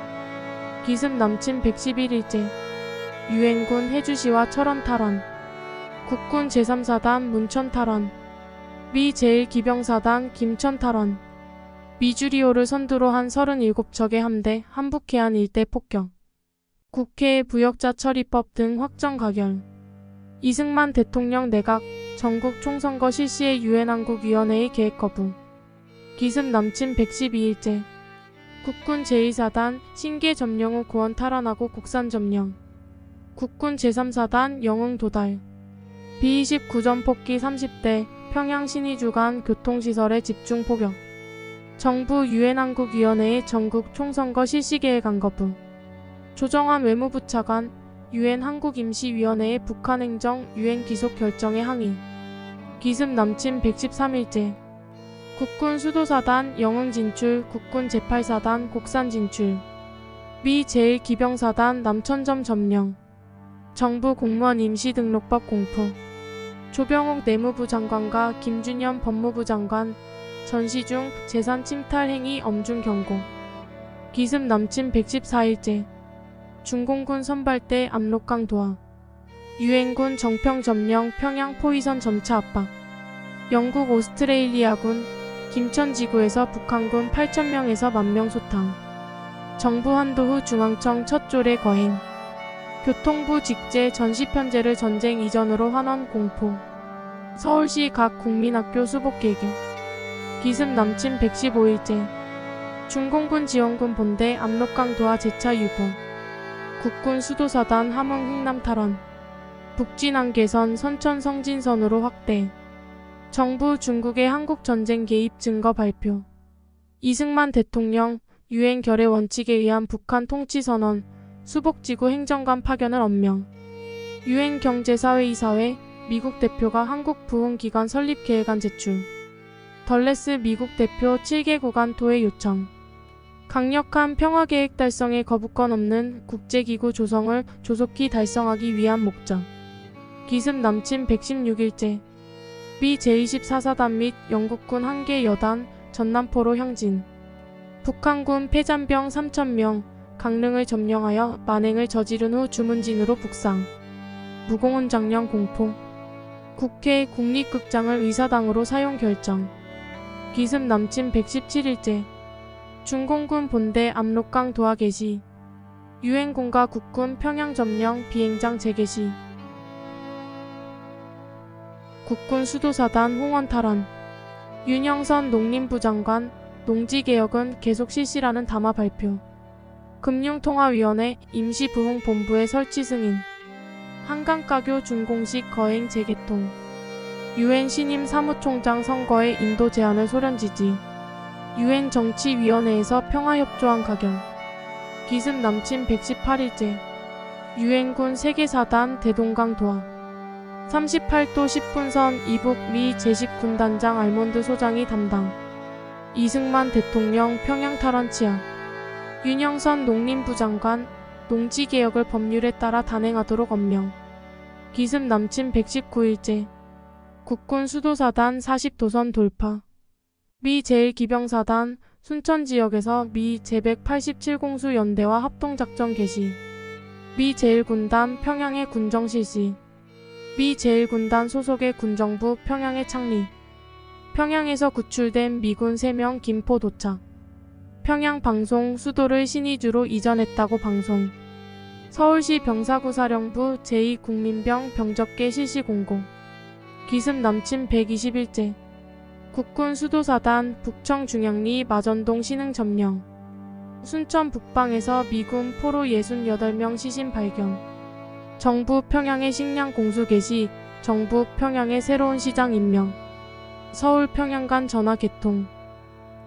[SPEAKER 1] 기습 남침 111일째. 유엔군 해주시와 철원 탈환. 국군 제3사단 문천 탈환. 미 제1기병사단 김천 탈환. 미주리오를 선두로 한 37척의 함대 한북해안 일대 폭격. 국회 부역자 처리법 등 확정 가결. 이승만 대통령 내각 전국 총선거 실시의 유엔 한국위원회의 계획 거부. 기습 남침 112일째. 국군 제2사단 신계 점령 후 고원 탈환하고 국산 점령. 국군 제3사단 영흥 도달. B-29전 폭기 30대 평양 신의주간 교통시설에 집중 포격. 정부 유엔 한국위원회의 전국 총선거 실시 계획 안 거부. 조정환 외무부 차관 유엔 한국임시위원회의 북한 행정 유엔 기속 결정에 항의. 기습 남침 113일째. 국군 수도사단 영흥 진출. 국군 제8사단 곡산 진출. 미 제1기병사단 남천점 점령. 정부 공무원 임시등록법 공포. 조병옥 내무부 장관과 김준현 법무부 장관 전시 중 재산 침탈 행위 엄중 경고. 기습 남침 114일째. 중공군 선발대 압록강 도하. 유엔군 정평 점령. 평양 포위선 점차 압박. 영국 오스트레일리아군 김천지구에서 북한군 8,000명에서 10,000명 소탕. 정부 한도 후 중앙청 첫 조례 거행. 교통부 직제 전시편제를 전쟁 이전으로 환원 공포. 서울시 각 국민학교 수복 개교. 기습 남침 115일째. 중공군 지원군 본대 압록강 도하 재차 유보. 국군 수도사단 함흥 흥남 탈환. 북진항 개선 선천 성진선으로 확대. 정부 중국의 한국전쟁 개입 증거 발표. 이승만 대통령 유엔 결의 원칙에 의한 북한 통치 선언, 수복지구 행정관 파견을 엄명. 유엔 경제사회 이사회, 미국 대표가 한국 부흥기관 설립 계획안 제출. 덜레스 미국 대표 7개국 토의 요청. 강력한 평화계획 달성에 거부권 없는 국제기구 조성을 조속히 달성하기 위한 목적. 기습 남침 116일째. 미 제24사단 및 영국군 한개 여단 전남포로 향진. 북한군 패잔병 3,000명, 강릉을 점령하여 만행을 저지른 후 주문진으로 북상. 무공훈 장령 공포. 국회 국립극장을 의사당으로 사용 결정. 기습 남침 117일째. 중공군 본대 압록강 도하 개시. 유엔군과 국군 평양 점령 비행장 재개시. 국군 수도사단 홍원 탈환. 윤영선 농림부 장관, 농지개혁은 계속 실시라는 담화 발표. 금융통화위원회 임시부흥본부의 설치 승인. 한강가교 준공식 거행 재개통. 유엔 신임 사무총장 선거에 인도 제안을 소련 지지. 유엔 정치위원회에서 평화협조안 가결. 기습 남침 118일째. 유엔군 세계사단 대동강 도하. 38도 10분선 이북 미 제10군단장 알몬드 소장이 담당. 이승만 대통령 평양 탈환 취하. 윤영선 농림부 장관, 농지개혁을 법률에 따라 단행하도록 엄명. 기습 남침 119일째. 국군 수도사단 40도선 돌파. 미 제1기병사단 순천지역에서 미 제187공수 연대와 합동작전 개시. 미 제1군단 평양의 군정 실시. 미 제1군단 소속의 군정부 평양의 창립. 평양에서 구출된 미군 3명 김포 도착. 평양 방송 수도를 신의주로 이전했다고 방송. 서울시 병사구사령부 제2국민병 병적계 실시 공고. 기습 남침 121일째. 국군 수도사단 북청 중양리 마전동 신흥 점령. 순천 북방에서 미군 포로 68명 시신 발견. 정부 평양의 식량 공수 개시, 정부 평양의 새로운 시장 임명. 서울 평양 간 전화 개통.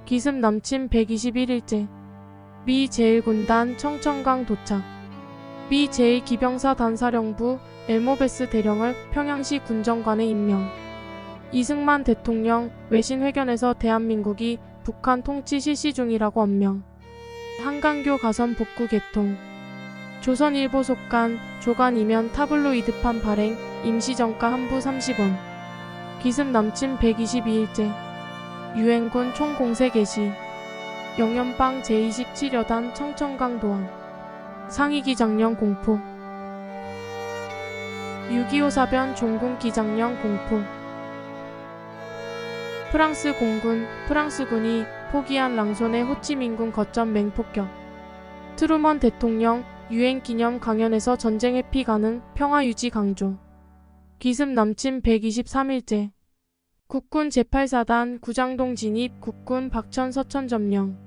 [SPEAKER 1] 기습 남침 121일째. 미 제1군단 청천강 도착. 미 제1기병사단 사령부 엘모베스 대령을 평양시 군정관에 임명. 이승만 대통령 외신 회견에서 대한민국이 북한 통치 실시 중이라고 엄명. 한강교 가선 복구 개통. 조선일보 속간 조간 이면 타블로이드판 발행 임시정가 한부 30원. 기습 남침 122일째. 유엔군 총공세 개시. 영연방 제27여단 청천강 도항. 상위기 장령 공포. 6.25 사변 종군 기장령 공포. 프랑스 공군, 프랑스군이 포기한 랑손의 호치민군 거점 맹폭격. 트루먼 대통령 유엔 기념 강연에서 전쟁 회피 가능, 평화 유지 강조. 기습 남침 123일째. 국군 제8사단 구장동 진입 국군 박천 서천 점령.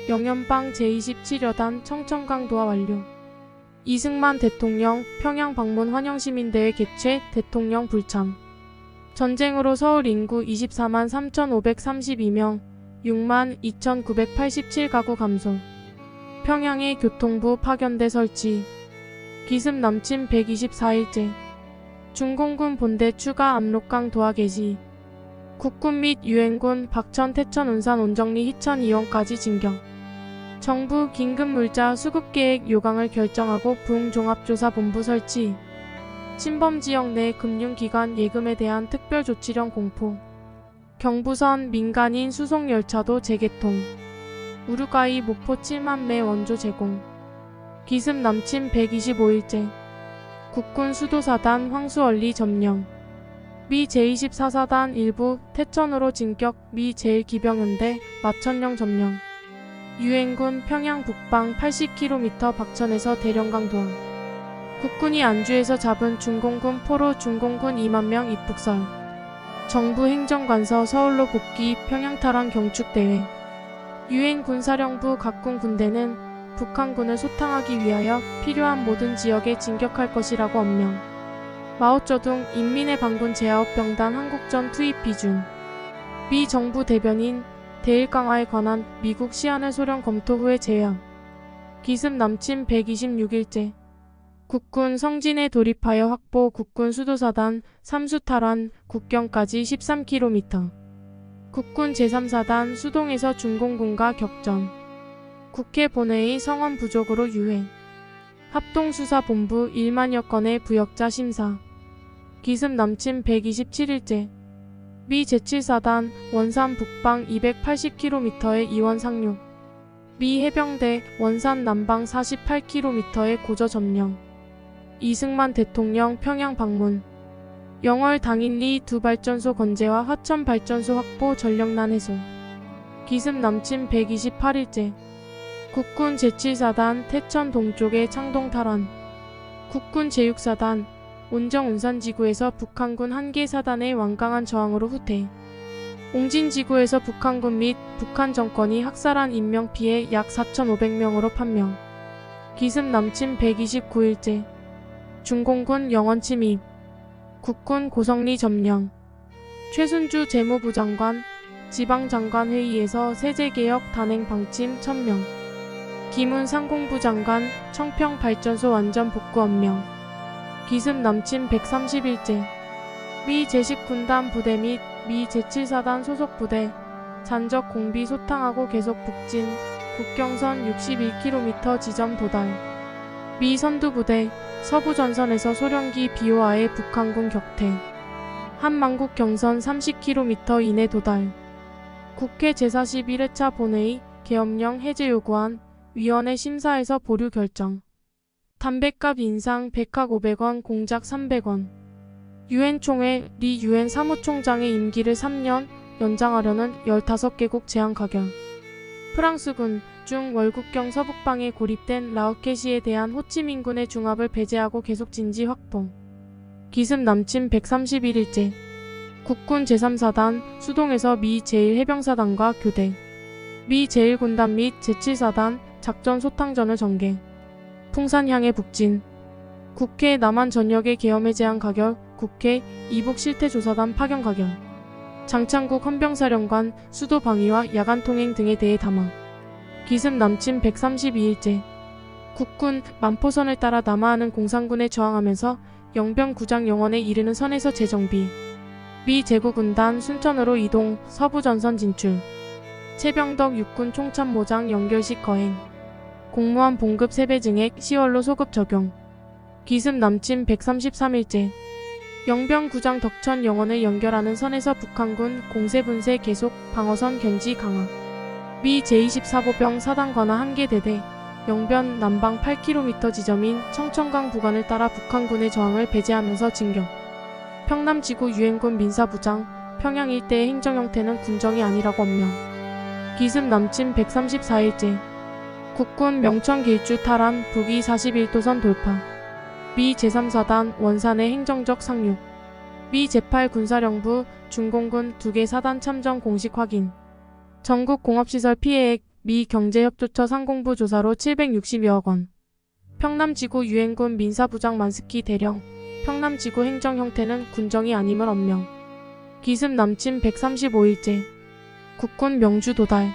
[SPEAKER 1] 영연방 제27여단 청천강 도하 완료. 이승만 대통령 평양 방문 환영시민대회 개최 대통령 불참. 전쟁으로 서울 인구 24만 3,532명, 6만 2,987가구 감소. 평양에 교통부 파견대 설치. 기습 남침 124일째. 중공군 본대 추가 압록강 도하 개시. 국군 및 유엔군 박천 태천 운산 온정리 희천 이원까지 진격. 정부 긴급물자 수급계획 요강을 결정하고 부흥종합조사본부 설치. 침범지역 내 금융기관 예금에 대한 특별조치령 공포. 경부선 민간인 수송열차도 재개통. 우루과이 목포 7만 매 원조 제공. 기습 남침 125일째. 국군 수도사단 황수얼리 점령. 미 제24사단 일부 태천으로 진격 미 제1기병연대 마천령 점령. 유엔군 평양 북방 80km 박천에서 대령강 도항. 국군이 안주에서 잡은 중공군 포로 중공군 2만 명 입북설. 정부 행정관서 서울로 복귀 평양 탈환 경축대회. 유엔 군사령부 각군 군대는 북한군을 소탕하기 위하여 필요한 모든 지역에 진격할 것이라고 엄명. 마오쩌둥 인민의 반군 제9병단 한국전 투입 비중. 미 정부 대변인 대일 강화에 관한 미국 시안을 소련 검토 후에 제외함. 기습 남침 126일째. 국군 성진에 돌입하여 확보 국군 수도사단 3수탈환 국경까지 13km. 국군 제3사단 수동에서 중공군과 격전. 국회 본회의 성원 부족으로 유해. 합동수사본부 1만여 건의 부역자 심사. 기습 남침 127일째. 미 제7사단 원산 북방 280km의 이원 상륙. 미 해병대 원산 남방 48km의 고저 점령. 이승만 대통령 평양 방문. 영월 당일리 두 발전소 건재와 화천 발전소 확보 전력난 해소. 기습 남침 128일째. 국군 제7사단 태천 동쪽의 창동 탈환. 국군 제6사단 온정 운산지구에서 북한군 한 개 사단의 완강한 저항으로 후퇴. 옹진지구에서 북한군 및 북한 정권이 학살한 인명피해 약 4,500명으로 판명. 기습 남침 129일째. 중공군 영원 침입. 국군 고성리 점령. 최순주 재무부 장관 지방장관 회의에서 세제개혁 단행 방침 천명. 김훈 상공부 장관 청평 발전소 완전 복구 엄명. 기습 남침 130일째. 미 제10군단 부대 및 미 제7사단 소속 부대 잔적 공비 소탕하고 계속 북진 국경선 61km 지점 도달. 미 선두부대 서부전선에서 소련기 비호하에 북한군 격퇴. 한만국 경선 30km 이내 도달. 국회 제41회차 본회의 계엄령 해제 요구안 위원회 심사에서 보류 결정. 담뱃값 인상 백학 500원 공작 300원. 유엔 총회 리 유엔 사무총장의 임기를 3년 연장하려는 15개국 제한 가결. 프랑스군 중 월국경 서북방에 고립된 라오케시에 대한 호치민군의 중압을 배제하고 계속 진지 확보. 기습 남침 131일째. 국군 제3사단 수동에서 미 제1해병사단과 교대. 미 제1군단 및 제7사단 작전 소탕전을 전개. 풍산 향해 북진. 국회 남한 전역의 계엄의 제한 가결. 국회 이북 실태조사단 파견 가결. 장창국 헌병사령관 수도 방위와 야간 통행 등에 대해 담화. 기습 남침 132일째. 국군 만포선을 따라 남하하는 공산군에 저항하면서 영변구장 영원에 이르는 선에서 재정비. 미 제9군단 순천으로 이동 서부전선 진출. 최병덕 육군 총참모장 연결식 거행. 공무원 봉급 3배 증액 10월로 소급 적용. 기습 남침 133일째. 영변구장 덕천 영원을 연결하는 선에서 북한군 공세분세 계속 방어선 견지 강화. 미 제24보병 사단 관하 1개 대대 영변 남방 8km 지점인 청천강 부근을 따라 북한군의 저항을 배제하면서 진격. 평남지구 유엔군 민사부장 평양 일대의 행정 형태는 군정이 아니라고 엄명. 기습 남침 134일째. 국군 명천 길주 탈환 북위 41도선 돌파. 미 제3사단 원산의 행정적 상륙. 미 제8 군사령부 중공군 2개 사단 참전 공식 확인. 전국 공업시설 피해액 미 경제협조처 상공부 조사로 760여억 원. 평남지구 유엔군 민사부장 만스키 대령. 평남지구 행정 형태는 군정이 아님을 엄명. 기습 남침 135일째. 국군 명주 도달.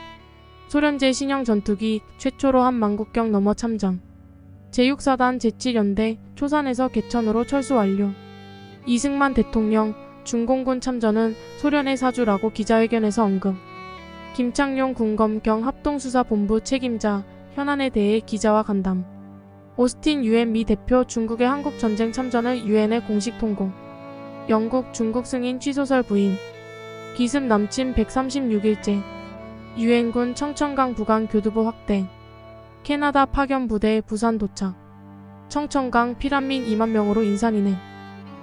[SPEAKER 1] 소련제 신형 전투기 최초로 한만국경 넘어 참전. 제6사단 제7연대 초산에서 개천으로 철수 완료. 이승만 대통령 중공군 참전은 소련의 사주라고 기자회견에서 언급. 김창룡 군검경 합동수사본부 책임자 현안에 대해 기자와 간담. 오스틴 유엔 미 대표 중국의 한국전쟁 참전을 유엔에 공식 통고. 영국 중국 승인 취소설 부인. 기습 남침 136일째. 유엔군 청천강 부강 교두보 확대. 캐나다 파견 부대 부산 도착. 청천강 피난민 2만 명으로 인산 이내.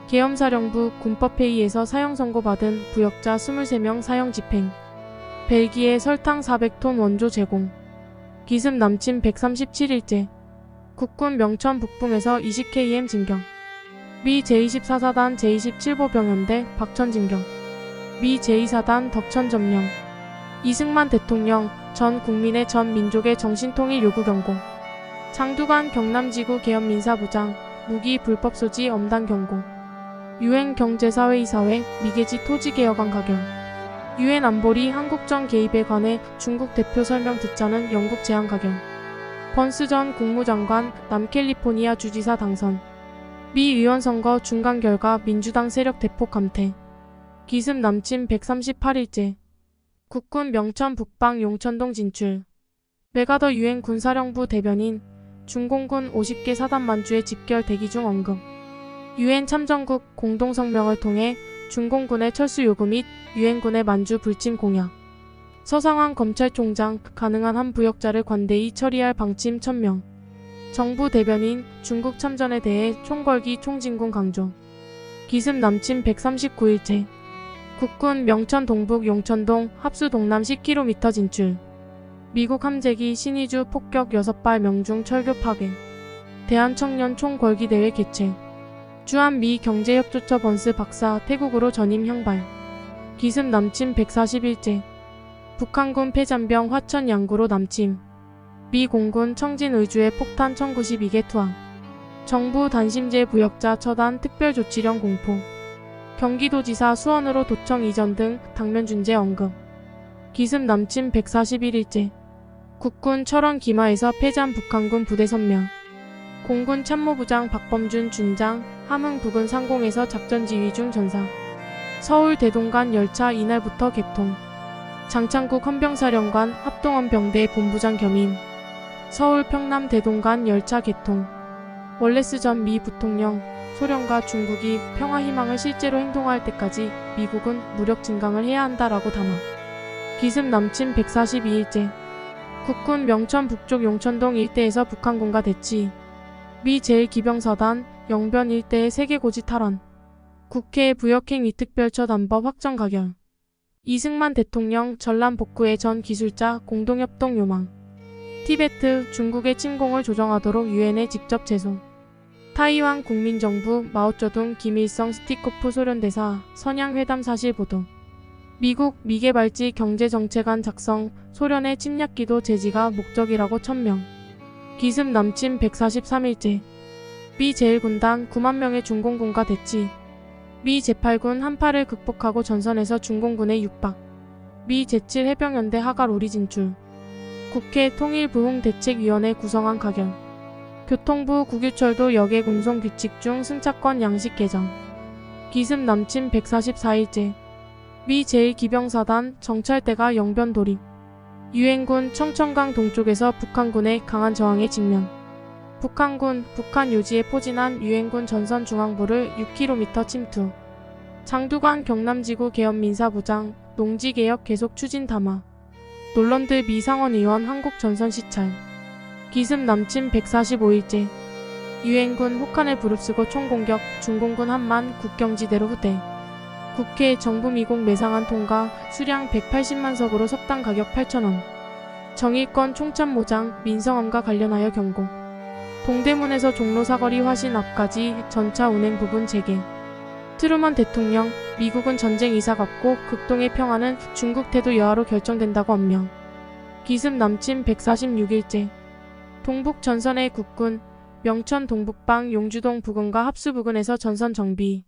[SPEAKER 1] 계엄사령부 군법회의에서 사형 선고받은 부역자 23명 사형 집행. 벨기에 설탕 400톤 원조 제공. 기습 남침 137일째. 국군 명천 북붕에서 20km 진격. 미 제24사단 제27보병연대 박천 진격. 미 제2사단 덕천 점령. 이승만 대통령 전 국민의 전 민족의 정신통일 요구 경고. 장두관 경남지구 계엄민사부장 무기 불법 소지 엄단 경고. 유엔 경제사회이사회 미개지 토지개혁안 가결. 유엔 안보리 한국전 개입에 관해 중국 대표 설명 듣자는 영국 제안 가결. 번스 전 국무장관 남캘리포니아 주지사 당선. 미 의원 선거 중간 결과 민주당 세력 대폭 감퇴. 기습 남침 138일째. 국군 명천 북방 용천동 진출. 메가더 유엔 군사령부 대변인 중공군 50개 사단 만주의 집결 대기 중 언급. 유엔 참전국 공동성명을 통해 중공군의 철수 요구 및 유엔군의 만주 불침 공약. 서상환 검찰총장 가능한 한 부역자를 관대히 처리할 방침 천명. 정부 대변인 중국 참전에 대해 총궐기 총진군 강조. 기습 남침 139일째. 국군 명천 동북 용천동 합수 동남 10km 진출. 미국 함재기 신의주 폭격 6발 명중 철교 파괴. 대한청년 총궐기대회 개최. 주한미 경제협조처 번스 박사 태국으로 전임 향발. 기습 남침 140일째. 북한군 폐잔병 화천 양구로 남침. 미 공군 청진 의주의 폭탄 1092개 투하. 정부 단심제 부역자 처단 특별조치령 공포. 경기도지사 수원으로 도청 이전 등 당면 준재 언급. 기습 남침 141일째. 국군 철원 기마에서 폐잔 북한군 부대 선멸. 공군 참모부장 박범준 준장 함흥 부근 상공에서 작전지휘 중 전사. 서울 대동간 열차 이날부터 개통. 장창국 헌병사령관 합동헌병대 본부장 겸임. 서울 평남 대동간 열차 개통. 월레스 전 미 부통령, 소련과 중국이 평화 희망을 실제로 행동할 때까지 미국은 무력 증강을 해야 한다라고 담아. 기습 남침 142일째. 국군 명천 북쪽 용천동 일대에서 북한군과 대치. 미 제1기병사단 영변 일대의 세계고지 탈환. 국회 부역행위 특별처 단법 확정 가결. 이승만 대통령 전람 복구의 전 기술자 공동협동 요망. 티베트 중국의 침공을 조정하도록 유엔에 직접 제소. 타이완 국민정부 마오쩌둥 김일성 스티코프 소련대사 선양회담 사실 보도. 미국 미개발지 경제정책안 작성 소련의 침략기도 제지가 목적이라고 천명. 기습 남침 143일째. 미 제1군단 9만 명의 중공군과 대치. 미 제8군 한파를 극복하고 전선에서 중공군의 육박. 미 제7 해병연대 하갈 우리 진출. 국회 통일부흥대책위원회 구성안 가결. 교통부 국유철도 역의 운송규칙 중 승차권 양식 개정. 기습 남침 144일째. 미 제1기병사단 정찰대가 영변 돌입. 유엔군 청천강 동쪽에서 북한군의 강한 저항에 직면. 북한군 북한 요지에 포진한 유엔군 전선 중앙부를 6km 침투. 장두관 경남지구 계엄민사부장 농지개혁 계속 추진 담화. 놀런드 미 상원의원 한국 전선 시찰. 기습 남침 145일째. 유엔군 혹한을 부릅쓰고 총공격 중공군 한만 국경지대로 후퇴. 국회 정부 미공 매상안 통과 수량 180만 석으로 석당 가격 8,000원. 정의권 총참모장 민성엄과 관련하여 경고. 동대문에서 종로 사거리 화신 앞까지 전차 운행 부분 재개. 트루먼 대통령, 미국은 전쟁 이삭 없고 극동의 평화는 중국 태도 여하로 결정된다고 언명. 기습 남침 146일째. 동북 전선의 국군, 명천 동북방 용주동 부근과 합수 부근에서 전선 정비.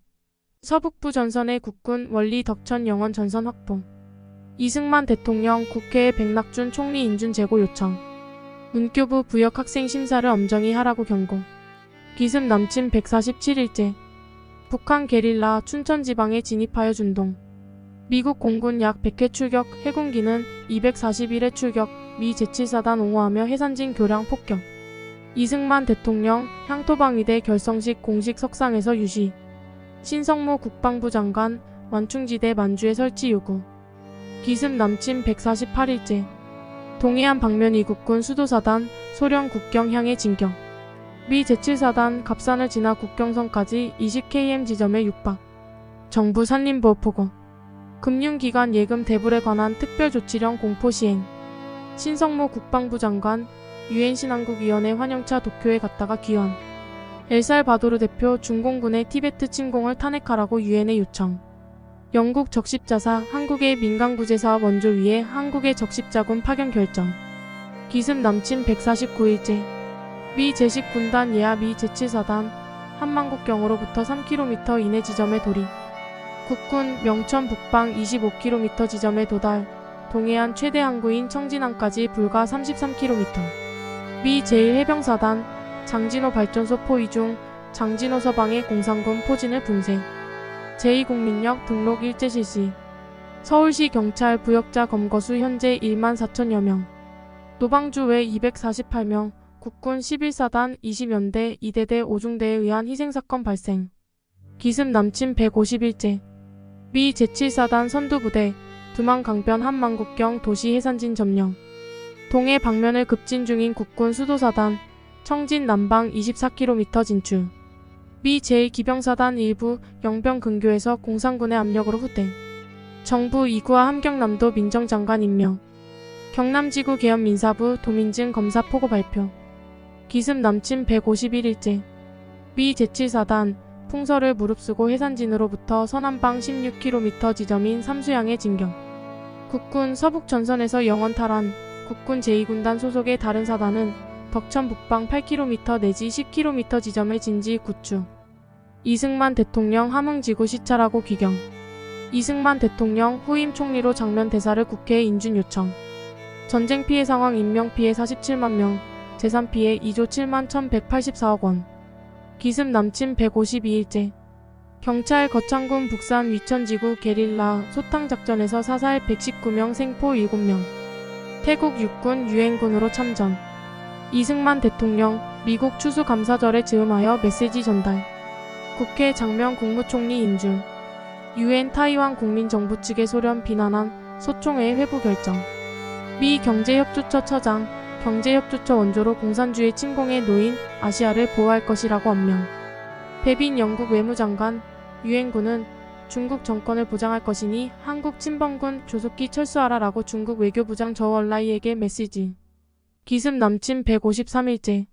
[SPEAKER 1] 서북부 전선의 국군 원리 덕천 영원 전선 확보. 이승만 대통령 국회에 백낙준 총리 인준 제고 요청. 문교부 부역 학생 심사를 엄정히 하라고 경고. 기습 남침 147일째. 북한 게릴라 춘천 지방에 진입하여 준동. 미국 공군 약 100회 출격, 해군기는 241회 출격, 미 제7사단 옹호하며 해산진 교량 폭격. 이승만 대통령 향토방위대 결성식 공식 석상에서 유시. 신성모 국방부 장관 완충지대 만주에 설치 요구. 기습 남침 148일째. 동해안 방면 이국군 수도사단 소련 국경 향해 진격. 미 제7사단 갑산을 지나 국경선까지 20km 지점에 육박. 정부 산림보호 포고. 금융기관 예금 대불에 관한 특별조치령 공포 시행. 신성모 국방부 장관 유엔 신한국위원회 환영차 도쿄에 갔다가 귀환. 엘살바도르 대표 중공군의 티베트 침공을 탄핵하라고 유엔에 요청. 영국 적십자사 한국의 민간구제사업 원조 위에 한국의 적십자군 파견 결정. 기습 남침 149일째. 미 제10군단 예하 미 제7사단 한만국경으로부터 3km 이내 지점에 돌입. 국군 명천 북방 25km 지점에 도달, 동해안 최대 항구인 청진항까지 불과 33km. 미 제1해병사단 장진호 발전소 포위 중 장진호 서방의 공산군 포진을 분쇄. 제2국민역 등록 일제 실시. 서울시 경찰 부역자 검거수 현재 1만 4천여 명. 노방주 외 248명. 국군 11사단 20연대 2대대 5중대에 의한 희생사건 발생. 기습 남침 151제. 미 제7사단 선두부대 두만강변 한만국경 도시 해산진 점령. 동해 방면을 급진 중인 국군 수도사단 청진 남방 24km 진출. 미 제1기병사단 일부 영병 근교에서 공산군의 압력으로 후퇴. 정부 이구화 함경남도 민정장관 임명. 경남지구 계엄민사부 도민증 검사 포고 발표. 기습 남침 151일째. 미 제7사단 풍서를 무릅쓰고 해산진으로부터 서남방 16km 지점인 삼수양에 진격. 국군 서북전선에서 영원 탈환. 국군 제2군단 소속의 다른 사단은 덕천 북방 8km 내지 10km 지점의 진지 구축. 이승만 대통령 함흥지구 시찰하고 귀경. 이승만 대통령 후임 총리로 장면 대사를 국회에 인준 요청. 전쟁 피해 상황 인명 피해 47만 명, 재산 피해 2조 7만 1184억 원. 기습 남침 152일째. 경찰 거창군 북산 위천지구 게릴라 소탕 작전에서 사살 119명 생포 7명. 태국 육군 유엔군으로 참전. 이승만 대통령 미국 추수감사절에 즈음하여 메시지 전달. 국회 장면 국무총리 인준. 유엔 타이완 국민정부 측의 소련 비난한 소총회 회부 결정. 미 경제협조처 처장 경제협조처 원조로 공산주의 침공에 놓인 아시아를 보호할 것이라고 언명. 베빈 영국 외무장관 유엔군은 중국 정권을 보장할 것이니 한국 침범군 조속히 철수하라라고 중국 외교부장 저월라이에게 메시지. 기습 남침 153일째.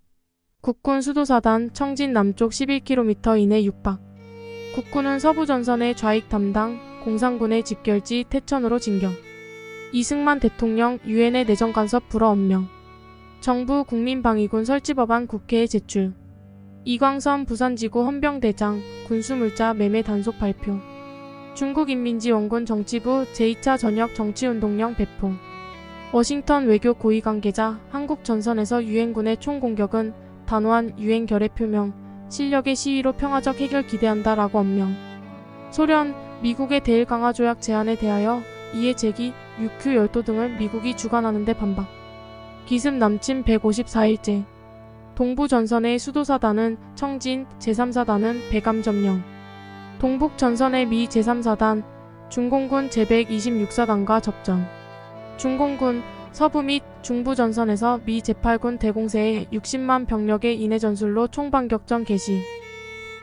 [SPEAKER 1] 국군 수도사단 청진 남쪽 11km 이내 육박. 국군은 서부전선의 좌익 담당 공산군의 집결지 태천으로 진격. 이승만 대통령 유엔의 내정간섭 불허 엄명. 정부 국민방위군 설치법안 국회에 제출. 이광선 부산지구 헌병대장 군수물자 매매 단속 발표. 중국인민지원군 정치부 제2차 저녁 정치운동령 배포. 워싱턴 외교 고위 관계자 한국 전선에서 유엔군의 총공격은 단호한 유엔 결의 표명, 실력의 시위로 평화적 해결 기대한다라고 언명. 소련, 미국의 대일 강화 조약 제안에 대하여 이해 제기, 육휴 열도 등을 미국이 주관하는 데 반박. 기습 남침 154일째. 동부전선의 수도사단은 청진, 제3사단은 배감 점령. 동북전선의 미 제3사단, 중공군 제126사단과 접전. 중공군, 서부 및 중부전선에서 미 제8군 대공세의 60만 병력의 인해 전술로 총반격전 개시.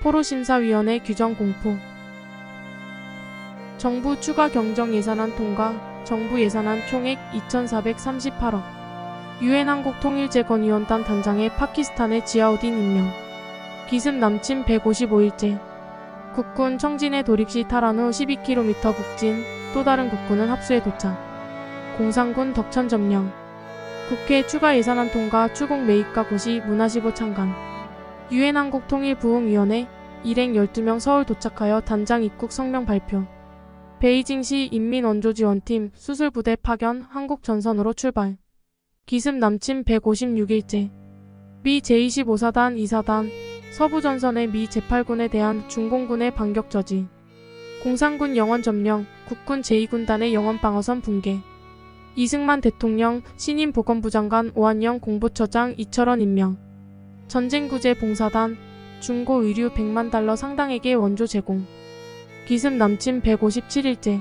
[SPEAKER 1] 포로심사위원회 규정 공포. 정부 추가 경정 예산안 통과. 정부 예산안 총액 2,438억. 유엔 한국통일재건위원단 단장의 파키스탄의 지아우딘 임명. 기습 남침 155일째. 국군 청진의 돌입시 탈환 후 12km 북진, 또 다른 국군은 합수에 도착. 공산군 덕천 점령. 국회 추가 예산안 통과 추국 매입과 고시 문화시보 참관. 유엔 한국통일부흥위원회 일행 12명 서울 도착하여 단장 입국 성명 발표. 베이징시 인민원조지원팀 수술부대 파견 한국전선으로 출발. 기습 남침 156일째. 미 제25사단 2사단 서부전선의 미 제8군에 대한 중공군의 반격 저지. 공산군 영원 점령, 국군 제2군단의 영원 방어선 붕괴. 이승만 대통령 신임 보건부 장관 오한영 공보처장 이철원 임명. 전쟁구제 봉사단 중고 의류 100만 달러 상당액의 원조 제공. 기습 남침 157일째.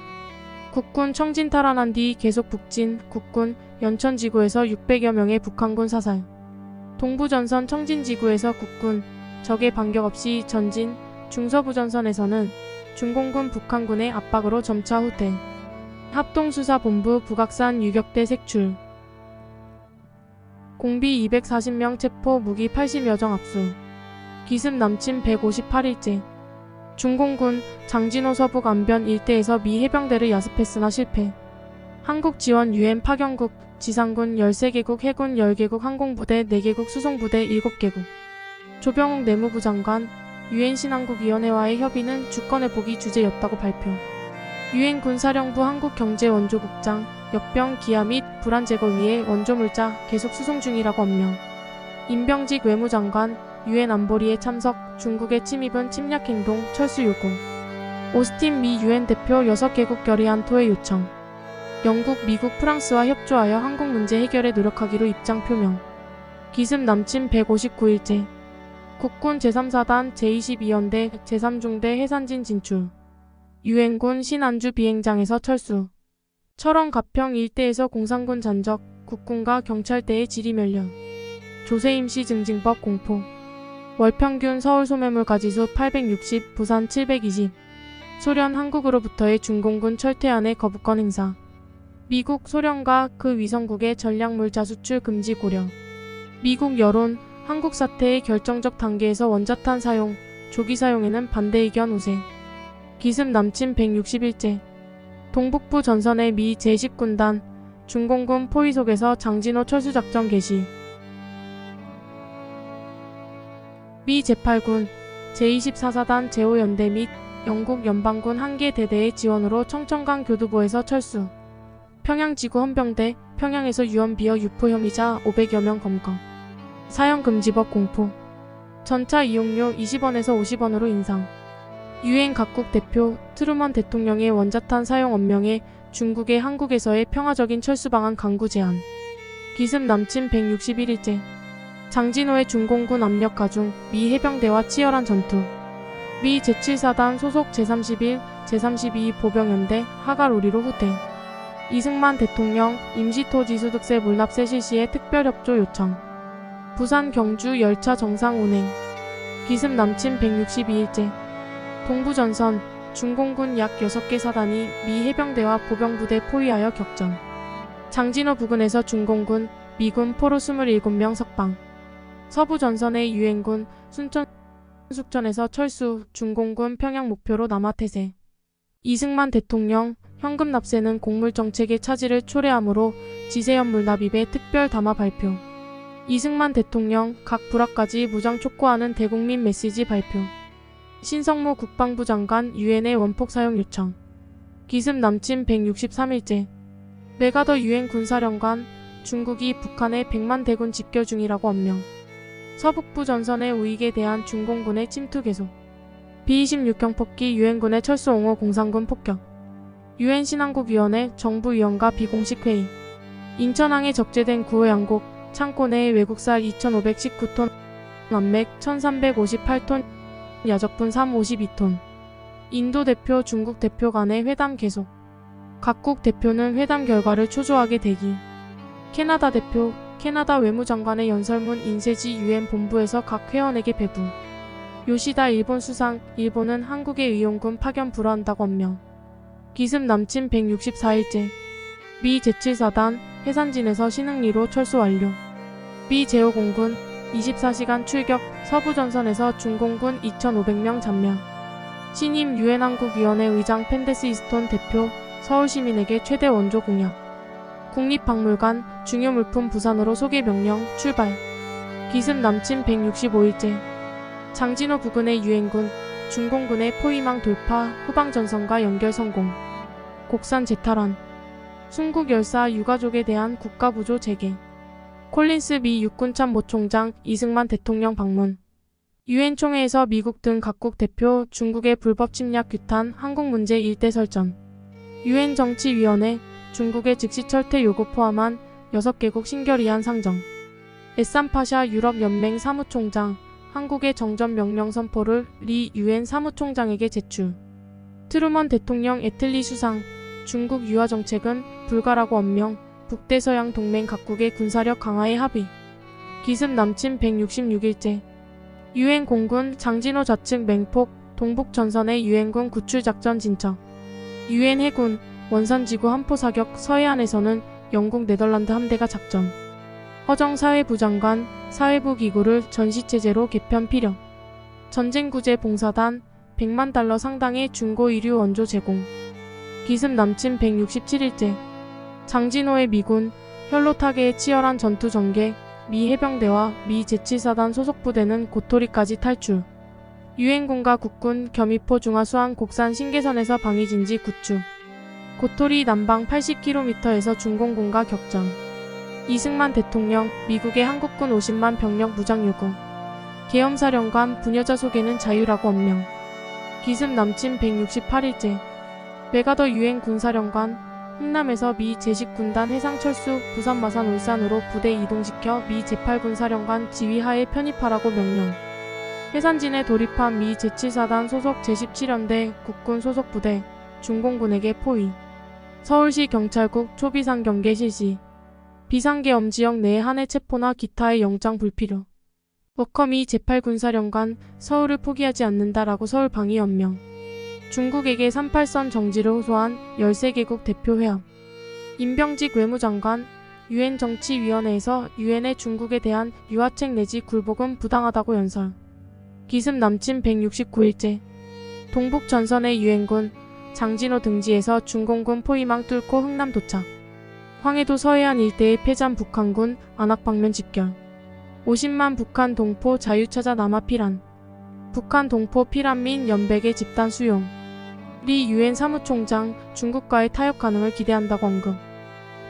[SPEAKER 1] 국군 청진 탈환한 뒤 계속 북진, 국군 연천지구에서 600여 명의 북한군 사살. 동부전선 청진지구에서 국군, 적의 반격 없이 전진, 중서부전선에서는 중공군 북한군의 압박으로 점차 후퇴. 합동수사본부 북악산 유격대 색출. 공비 240명 체포 무기 80여 정 압수. 기습 남침 158일째. 중공군 장진호 서북 안변 일대에서 미 해병대를 야습했으나 실패. 한국 지원 유엔 파견국 지상군 13개국 해군 10개국 항공부대 4개국 수송부대 7개국. 조병욱 내무부 장관 유엔 신한국위원회와의 협의는 주권회복이 주제였다고 발표. 유엔 군사령부 한국경제원조국장 역병 기하 및 불안 제거 위해 원조물자 계속 수송 중이라고 언명. 임병직 외무장관 유엔 안보리에 참석 중국의 침입은 침략행동 철수 요구. 오스틴 미 유엔 대표 6개국 결의안 토의 요청. 영국, 미국, 프랑스와 협조하여 한국 문제 해결에 노력하기로 입장 표명. 기습 남침 159일째. 국군 제3사단 제22연대 제3중대 해산진 진출. 유엔군 신안주 비행장에서 철수. 철원 가평 일대에서 공산군 잔적, 국군과 경찰대의 지리멸련. 조세임시 증징법 공포. 월평균 서울 소매물 가지수 860, 부산 720. 소련 한국으로부터의 중공군 철퇴안의 거부권 행사. 미국, 소련과 그 위성국의 전략물 자수출 금지 고려. 미국 여론, 한국 사태의 결정적 단계에서 원자탄 사용, 조기 사용에는 반대 의견 우세. 기습 남침 160일째. 동북부 전선의 미 제10군단, 중공군 포위 속에서 장진호 철수작전 개시. 미 제8군, 제24사단 제5연대 및 영국 연방군 한 개 대대의 지원으로 청천강 교두보에서 철수. 평양지구 헌병대, 평양에서 유언비어 유포 혐의자 500여 명 검거. 사형금지법 공포. 전차 이용료 20원에서 50원으로 인상. 유엔 각국 대표, 트루먼 대통령의 원자탄 사용 엄명에 중국의 한국에서의 평화적인 철수 방안 강구 제안. 기습 남침 161일째. 장진호의 중공군 압력 가중, 미 해병대와 치열한 전투. 미 제7사단 소속 제31, 제32 보병연대 하가로리로 후퇴. 이승만 대통령 임시토지소득세 물납세 실시에 특별협조 요청. 부산 경주 열차 정상 운행. 기습 남침 162일째. 동부전선, 중공군 약 6개 사단이 미 해병대와 보병부대 포위하여 격전. 장진호 부근에서 중공군, 미군 포로 27명 석방. 서부전선의 유엔군, 순천, 숙천에서 철수, 중공군 평양 목표로 남하태세. 이승만 대통령, 현금 납세는 곡물정책의 차질을 초래하므로 지세현 물납입에 특별 담화 발표. 이승만 대통령, 각 불화까지 무장 촉구하는 대국민 메시지 발표. 신성모 국방부 장관 유엔의 원폭 사용 요청. 기습 남침 163일째. 메가더 유엔 군사령관, 중국이 북한의 100만 대군 집결 중이라고 언명. 서북부 전선의 우익에 대한 중공군의 침투 계속. B-26 경폭기 유엔군의 철수 옹호 공산군 폭격. 유엔 신한국위원회 정부위원과 비공식 회의. 인천항에 적재된 구호 양곡, 창고 내에 외국쌀 2,519톤, 남맥 1,358톤, 야적분 352톤. 인도 대표, 중국 대표 간의 회담 계속. 각국 대표는 회담 결과를 초조하게 대기. 캐나다 대표, 캐나다 외무장관의 연설문 인쇄지 유엔 본부에서 각 회원에게 배부. 요시다 일본 수상, 일본은 한국의 의용군 파견 불허한다고 언명. 기습 남침 164일째. 미 제7사단 해산진에서 신흥리로 철수 완료. 미 제5공군 24시간 출격, 서부전선에서 중공군 2,500명 잠멸. 신임 유엔 한국위원회 의장 펜데스 이스톤 대표, 서울시민에게 최대 원조 공약. 국립박물관, 중요 물품 부산으로 소개 명령, 출발. 기습 남침 165일째. 장진호 부근의 유엔군, 중공군의 포위망 돌파, 후방전선과 연결 성공. 곡산 재탈환. 순국 열사 유가족에 대한 국가부조 재개. 콜린스 미 육군 참모총장, 이승만 대통령 방문. 유엔 총회에서 미국 등 각국 대표, 중국의 불법 침략 규탄, 한국 문제 일대 설전. 유엔 정치위원회, 중국의 즉시 철퇴 요구 포함한 6개국 신결의안 상정. 에삼파샤 유럽연맹 사무총장, 한국의 정전 명령 선포를 리 유엔 사무총장에게 제출. 트루먼 대통령 애틀리 수상, 중국 유화 정책은 불가라고 언명, 북대서양 동맹 각국의 군사력 강화에 합의. 기습 남침 166일째. 유엔 공군 장진호 좌측 맹폭, 동북 전선의 유엔군 구출 작전 진척. 유엔 해군 원산지구 함포 사격 서해안에서는 영국 네덜란드 함대가 작전. 허정 사회부 장관 사회부 기구를 전시체제로 개편 필요. 전쟁구제 봉사단 100만 달러 상당의 중고 의류 원조 제공. 기습 남침 167일째. 장진호의 미군 혈로타계의 치열한 전투 전개, 미 해병대와 미 제7사단 소속 부대는 고토리까지 탈출. 유엔군과 국군 겸이포 중화수안 곡산 신계선에서 방위진지 9주. 고토리 남방 80km에서 중공군과 격전. 이승만 대통령, 미국의 한국군 50만 병력 무장 요구. 계엄사령관 부녀자 소개는 자유라고 엄명. 기습 남침 168일째. 메가더 유엔 군사령관, 흥남에서 미 제10군단 해상철수 부산 마산 울산으로 부대 이동시켜 미 제8군사령관 지휘하에 편입하라고 명령. 해산진에 돌입한 미 제7사단 소속 제17연대 국군 소속 부대, 중공군에게 포위. 서울시 경찰국 초비상 경계 실시. 비상계엄 지역 내 한해 체포나 기타의 영장 불필요. 워커미 제8군사령관, 서울을 포기하지 않는다라고 서울 방위 연명. 중국에게 38선 정지를 호소한 13개국 대표회합. 임병직 외무장관, 유엔 정치위원회에서 유엔의 중국에 대한 유화책 내지 굴복은 부당하다고 연설. 기습 남침 169일째. 동북 전선의 유엔군, 장진호 등지에서 중공군 포위망 뚫고 흥남 도착. 황해도 서해안 일대의 패잔 북한군 안악 방면 집결. 50만 북한 동포 자유차자 남하 피란. 북한 동포 피란 민 연백의 집단 수용. 리 유엔 사무총장 중국과의 타협 가능을 기대한다고 언급.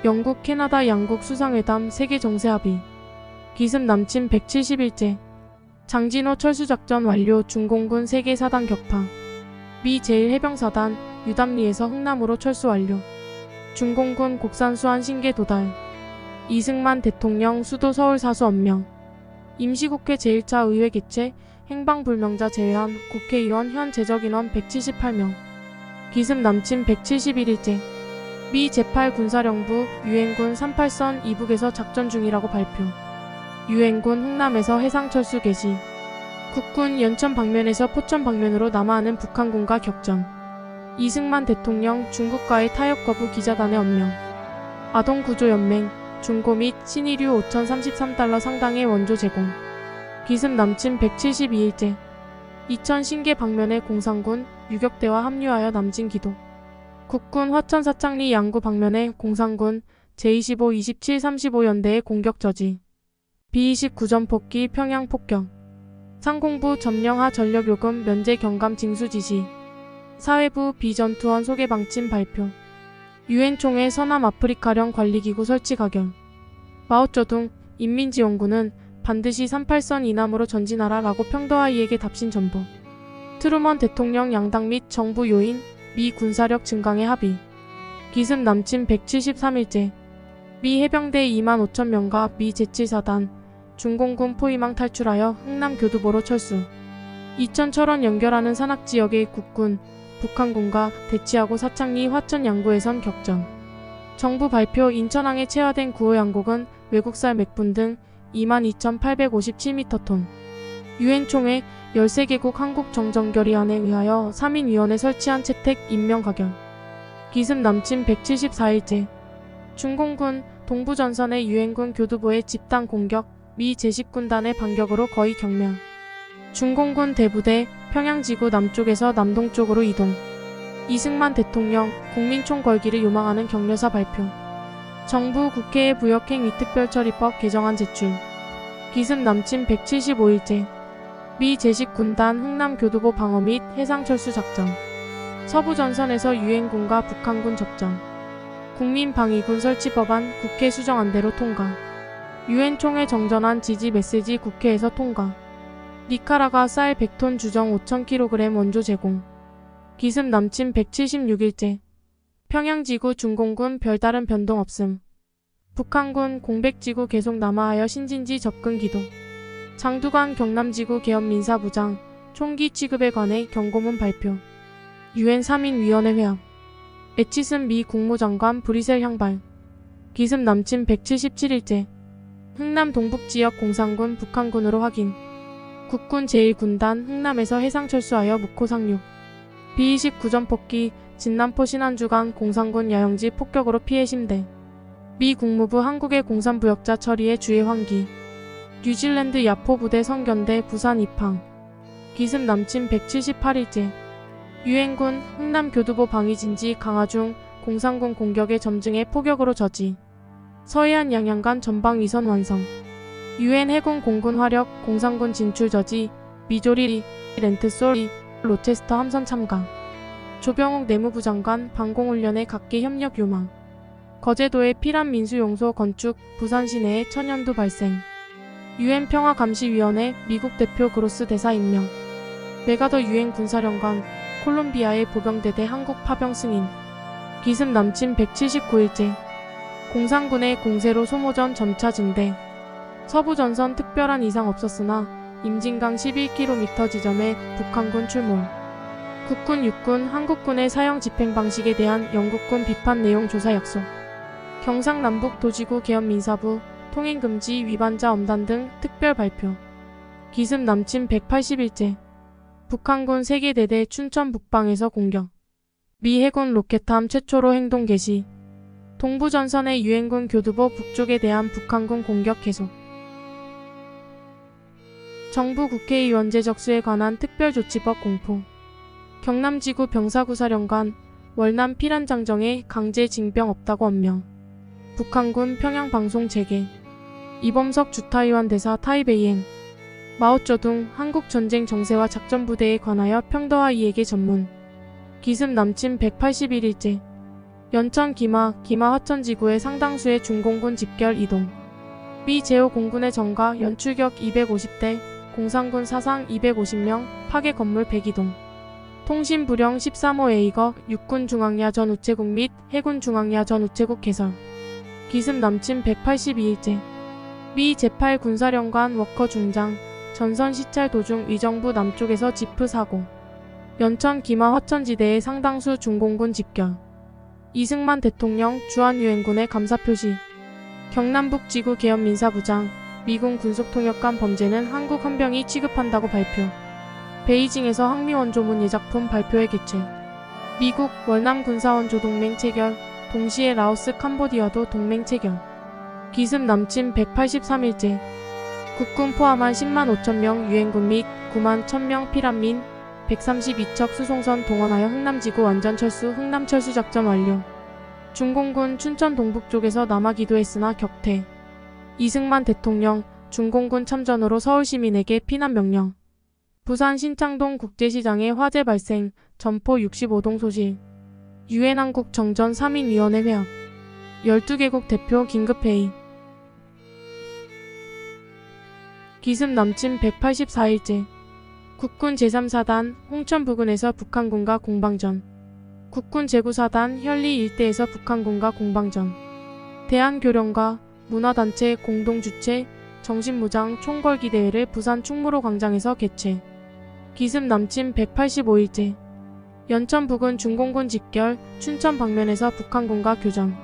[SPEAKER 1] 영국, 캐나다 양국 수상회담 세계 정세 합의. 기습 남침 170일째. 장진호 철수작전 완료 중공군 세계 사단 격파. 미 제1해병사단 유담리에서 흥남으로 철수 완료. 중공군 곡산수안 신계 도달. 이승만 대통령 수도 서울 사수 엄명. 임시국회 제1차 의회 개최 행방불명자 제외한 국회의원 현 재적인원 178명. 기습 남침 171일째. 미 제8군사령부 유엔군 38선 이북에서 작전 중이라고 발표. 유엔군 흥남에서 해상철수 개시. 국군 연천 방면에서 포천 방면으로 남하하는 북한군과 격전. 이승만 대통령 중국과의 타협 거부 기자단의 엄명. 아동구조연맹 중고 및 신의류 5,033달러 상당의 원조 제공. 기습 남침 172일째. 이천 신계 방면의 공산군 유격대와 합류하여 남진 기도. 국군 화천 사창리 양구 방면의 공산군 제25, 27, 35연대의 공격 저지. B-29전 폭기 평양 폭격. 상공부 점령하 전력요금 면제 경감 징수 지시. 사회부 비전투원 소개 방침 발표. 유엔 총회 서남 아프리카령 관리기구 설치 가결. 마오쩌둥 인민지원군은 반드시 38선 이남으로 전진하라라고 평더하이에게 답신 전보. 트루먼 대통령 양당 및 정부 요인, 미 군사력 증강에 합의. 기습 남침 173일째. 미 해병대 2만 5천 명과 미 제7사단, 중공군 포위망 탈출하여 흥남 교두보로 철수. 이천 철원 연결하는 산악지역의 국군, 북한군과 대치하고 사창리 화천 양구에선 격전. 정부 발표 인천항에 체화된 구호 양곡은 외국살 맥분 등 22,857m톤. 유엔 총회 13개국 한국정전결의안에 의하여 3인위원회 설치한 채택 임명 가결. 기습 남침 174일째. 중공군 동부전선의 유엔군 교두보의 집단 공격, 미 제10군단의 반격으로 거의 경멸. 중공군 대부대 평양지구 남쪽에서 남동쪽으로 이동. 이승만 대통령 국민총궐기를 요망하는 격려사 발표. 정부 국회에 부역행위특별처리법 개정안 제출. 기습 남침 175일째. 미 제10군단 흥남교두보 방어 및 해상철수 작전. 서부전선에서 유엔군과 북한군 접전. 국민방위군 설치 법안 국회 수정안대로 통과. 유엔 총회 정전안 지지 메시지 국회에서 통과. 니카라가 쌀 100톤 주정 5,000kg 원조 제공. 기습 남침 176일째. 평양지구 중공군 별다른 변동 없음. 북한군 공백지구 계속 남하하여 신진지 접근 기도. 장두관 경남지구 계엄민사부장 총기 취급에 관해 경고문 발표. 유엔 3인위원회 회합. 에치슨 미 국무장관 브리셀 향발. 기습 남침 177일째. 흥남 동북지역 공산군 북한군으로 확인. 국군 제1군단 흥남에서 해상철수하여 묵호 상륙. B-29전 폭기 진남포 신안주간 공산군 야영지 폭격으로 피해 심대. 미 국무부 한국의 공산부역자 처리에 주의 환기. 뉴질랜드 야포 부대 성견대 부산 입항. 기습 남침 178일째. 유엔군 흥남 교두보 방위진지 강화 중 공산군 공격의 점증에 포격으로 저지. 서해안 양양간 전방 위선 완성. 유엔 해군 공군 화력 공산군 진출 저지. 미조리, 렌트솔, 로체스터 함선 참가. 조병욱 내무부 장관 방공훈련에 각계 협력 요망. 거제도의 피란 민수용소 건축, 부산 시내에 천연두 발생. UN 평화감시위원회 미국 대표 그로스 대사 임명. 메가더 유엔 군사령관, 콜롬비아의 보병대대 한국 파병 승인. 기습 남침 179일째. 공산군의 공세로 소모전 점차 증대. 서부전선 특별한 이상 없었으나 임진강 11km 지점에 북한군 출몰. 국군, 육군, 한국군의 사형 집행 방식에 대한 영국군 비판 내용 조사 약속. 경상남북 도지구 계엄민사부 통행금지 위반자 엄단 등 특별 발표. 기습 남침 180일째. 북한군 3개 대대 춘천 북방에서 공격. 미 해군 로켓함 최초로 행동 개시. 동부전선의 유엔군 교두보 북쪽에 대한 북한군 공격 계속. 정부 국회의원제 적수에 관한 특별조치법 공포. 경남지구 병사구사령관 월남 피란장정에 강제 징병 없다고 엄명. 북한군 평양방송 재개. 이범석 주타이완 대사 타이베이행. 마오쩌둥 한국전쟁 정세와 작전부대에 관하여 평더화 이에게 전문. 기습 남침 181일째. 연천 기마 화천지구의 상당수의 중공군 집결 이동. 미 제5공군의 정가 연출격 250대, 공산군 사상 250명, 파괴 건물 102동. 통신 불영 13호 에이거 육군 중앙야 전 우체국 및 해군 중앙야 전 우체국 개설. 기습 남침 182일째. 미 제8 군사령관 워커 중장, 전선 시찰 도중 위정부 남쪽에서 지프 사고. 연천 기마 화천지대의 상당수 중공군 집결. 이승만 대통령 주한 유엔군의 감사 표시. 경남북 지구 계엄민사부장, 미군 군속통역관 범죄는 한국 헌병이 취급한다고 발표. 베이징에서 항미원조문 예작품 발표회 개최. 미국 월남 군사원조 동맹 체결, 동시에 라오스 캄보디아도 동맹 체결. 기습 남침 183일째. 국군 포함한 10만 5천명 유엔군 및 9만 1,000명 피란민 132척 수송선 동원하여 흥남지구 완전 철수 흥남철수 작전 완료. 중공군 춘천 동북 쪽에서 남아 기도했으나 격퇴. 이승만 대통령 중공군 참전으로 서울시민에게 피난 명령. 부산 신창동 국제시장에 화재 발생, 점포 65동 소실. 유엔 한국 정전 3인위원회 회합. 12개국 대표 긴급회의. 기습 남침 184일째. 국군 제3사단 홍천 부근에서 북한군과 공방전. 국군 제9사단 현리 일대에서 북한군과 공방전. 대한교련과 문화단체 공동주최 정신무장 총궐기 대회를 부산 충무로 광장에서 개최. 기습 남침 185일째. 연천 부근 중공군 집결 춘천 방면에서 북한군과 교전.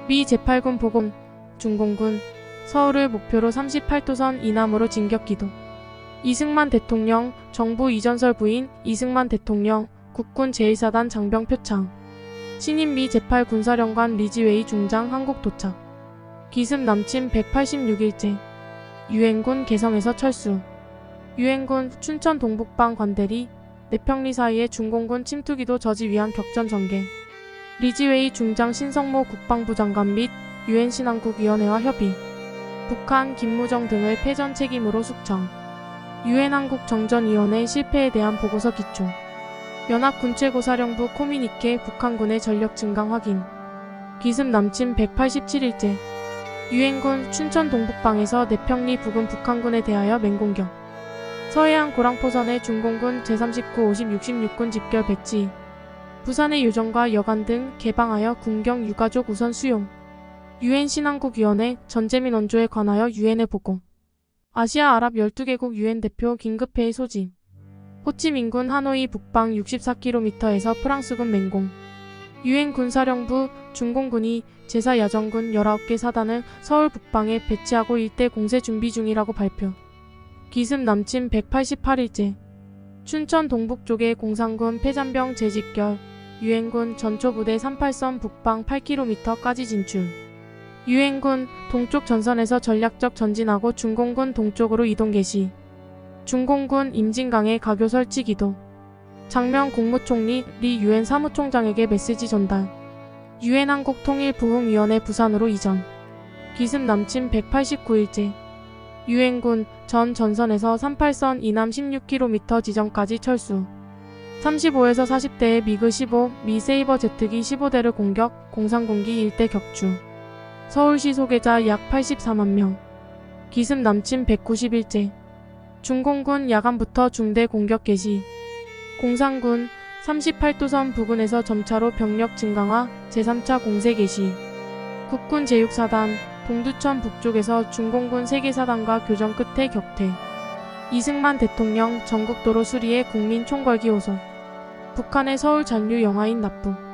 [SPEAKER 1] 미 제8군 보공 중공군 서울을 목표로 38도선 이남으로 진격기도. 이승만 대통령 정부 이전설 부인 이승만 대통령 국군 제1사단 장병 표창. 신임 미 제8 군사령관 리지웨이 중장 한국 도착. 기습 남침 186일째. 유엔군 개성에서 철수. 유엔군 춘천 동북방 관대리 내평리 사이에 중공군 침투기도 저지 위한 격전 전개. 리지웨이 중장 신성모 국방부 장관 및 유엔 신한국위원회와 협의. 북한 김무정 등을 패전 책임으로 숙청. 유엔 한국정전위원회 실패에 대한 보고서 기초. 연합군최고사령부 코미니케 북한군의 전력 증강 확인. 기습 남침 187일째. 유엔군 춘천 동북방에서 내평리 부근 북한군에 대하여 맹공격. 서해안 고랑포선의 중공군 제39, 50, 66군 집결 배치. 부산의 요정과 여관 등 개방하여 군경 유가족 우선 수용. 유엔 신한국위원회 전재민 원조에 관하여 유엔에 보고. 아시아 아랍 12개국 유엔 대표 긴급회의 소집. 호치민군 하노이 북방 64km에서 프랑스군 맹공. 유엔 군사령부 중공군이 제4야전군 19개 사단을 서울 북방에 배치하고 일대 공세 준비 중이라고 발표. 기습 남침 188일째. 춘천 동북 쪽에 공산군 패잔병 재집결. 유엔군 전초부대 38선 북방 8km까지 진출. 유엔군 동쪽 전선에서 전략적 전진하고 중공군 동쪽으로 이동 개시. 중공군 임진강에 가교 설치 기도. 장명 국무총리 리 유엔 사무총장에게 메시지 전달. 유엔 한국통일부흥위원회 부산으로 이전. 기습 남침 189일째. 유엔군 전 전선에서 38선 이남 16km 지점까지 철수. 35에서 40대의 미그 15, 미 세이버 제트기 15대를 공격, 공상공기 일대 격추. 서울시 소개자 약 84만 명. 기습 남침 191제. 중공군 야간부터 중대 공격 개시. 공상군 38도선 부근에서 점차로 병력 증강화 제3차 공세 개시. 국군 제6사단 동두천 북쪽에서 중공군 3개 사단과 교전 끝에 격퇴. 이승만 대통령 전국도로 수리에 국민 총궐기 호소. 북한의 서울 잔류 영화인 납부.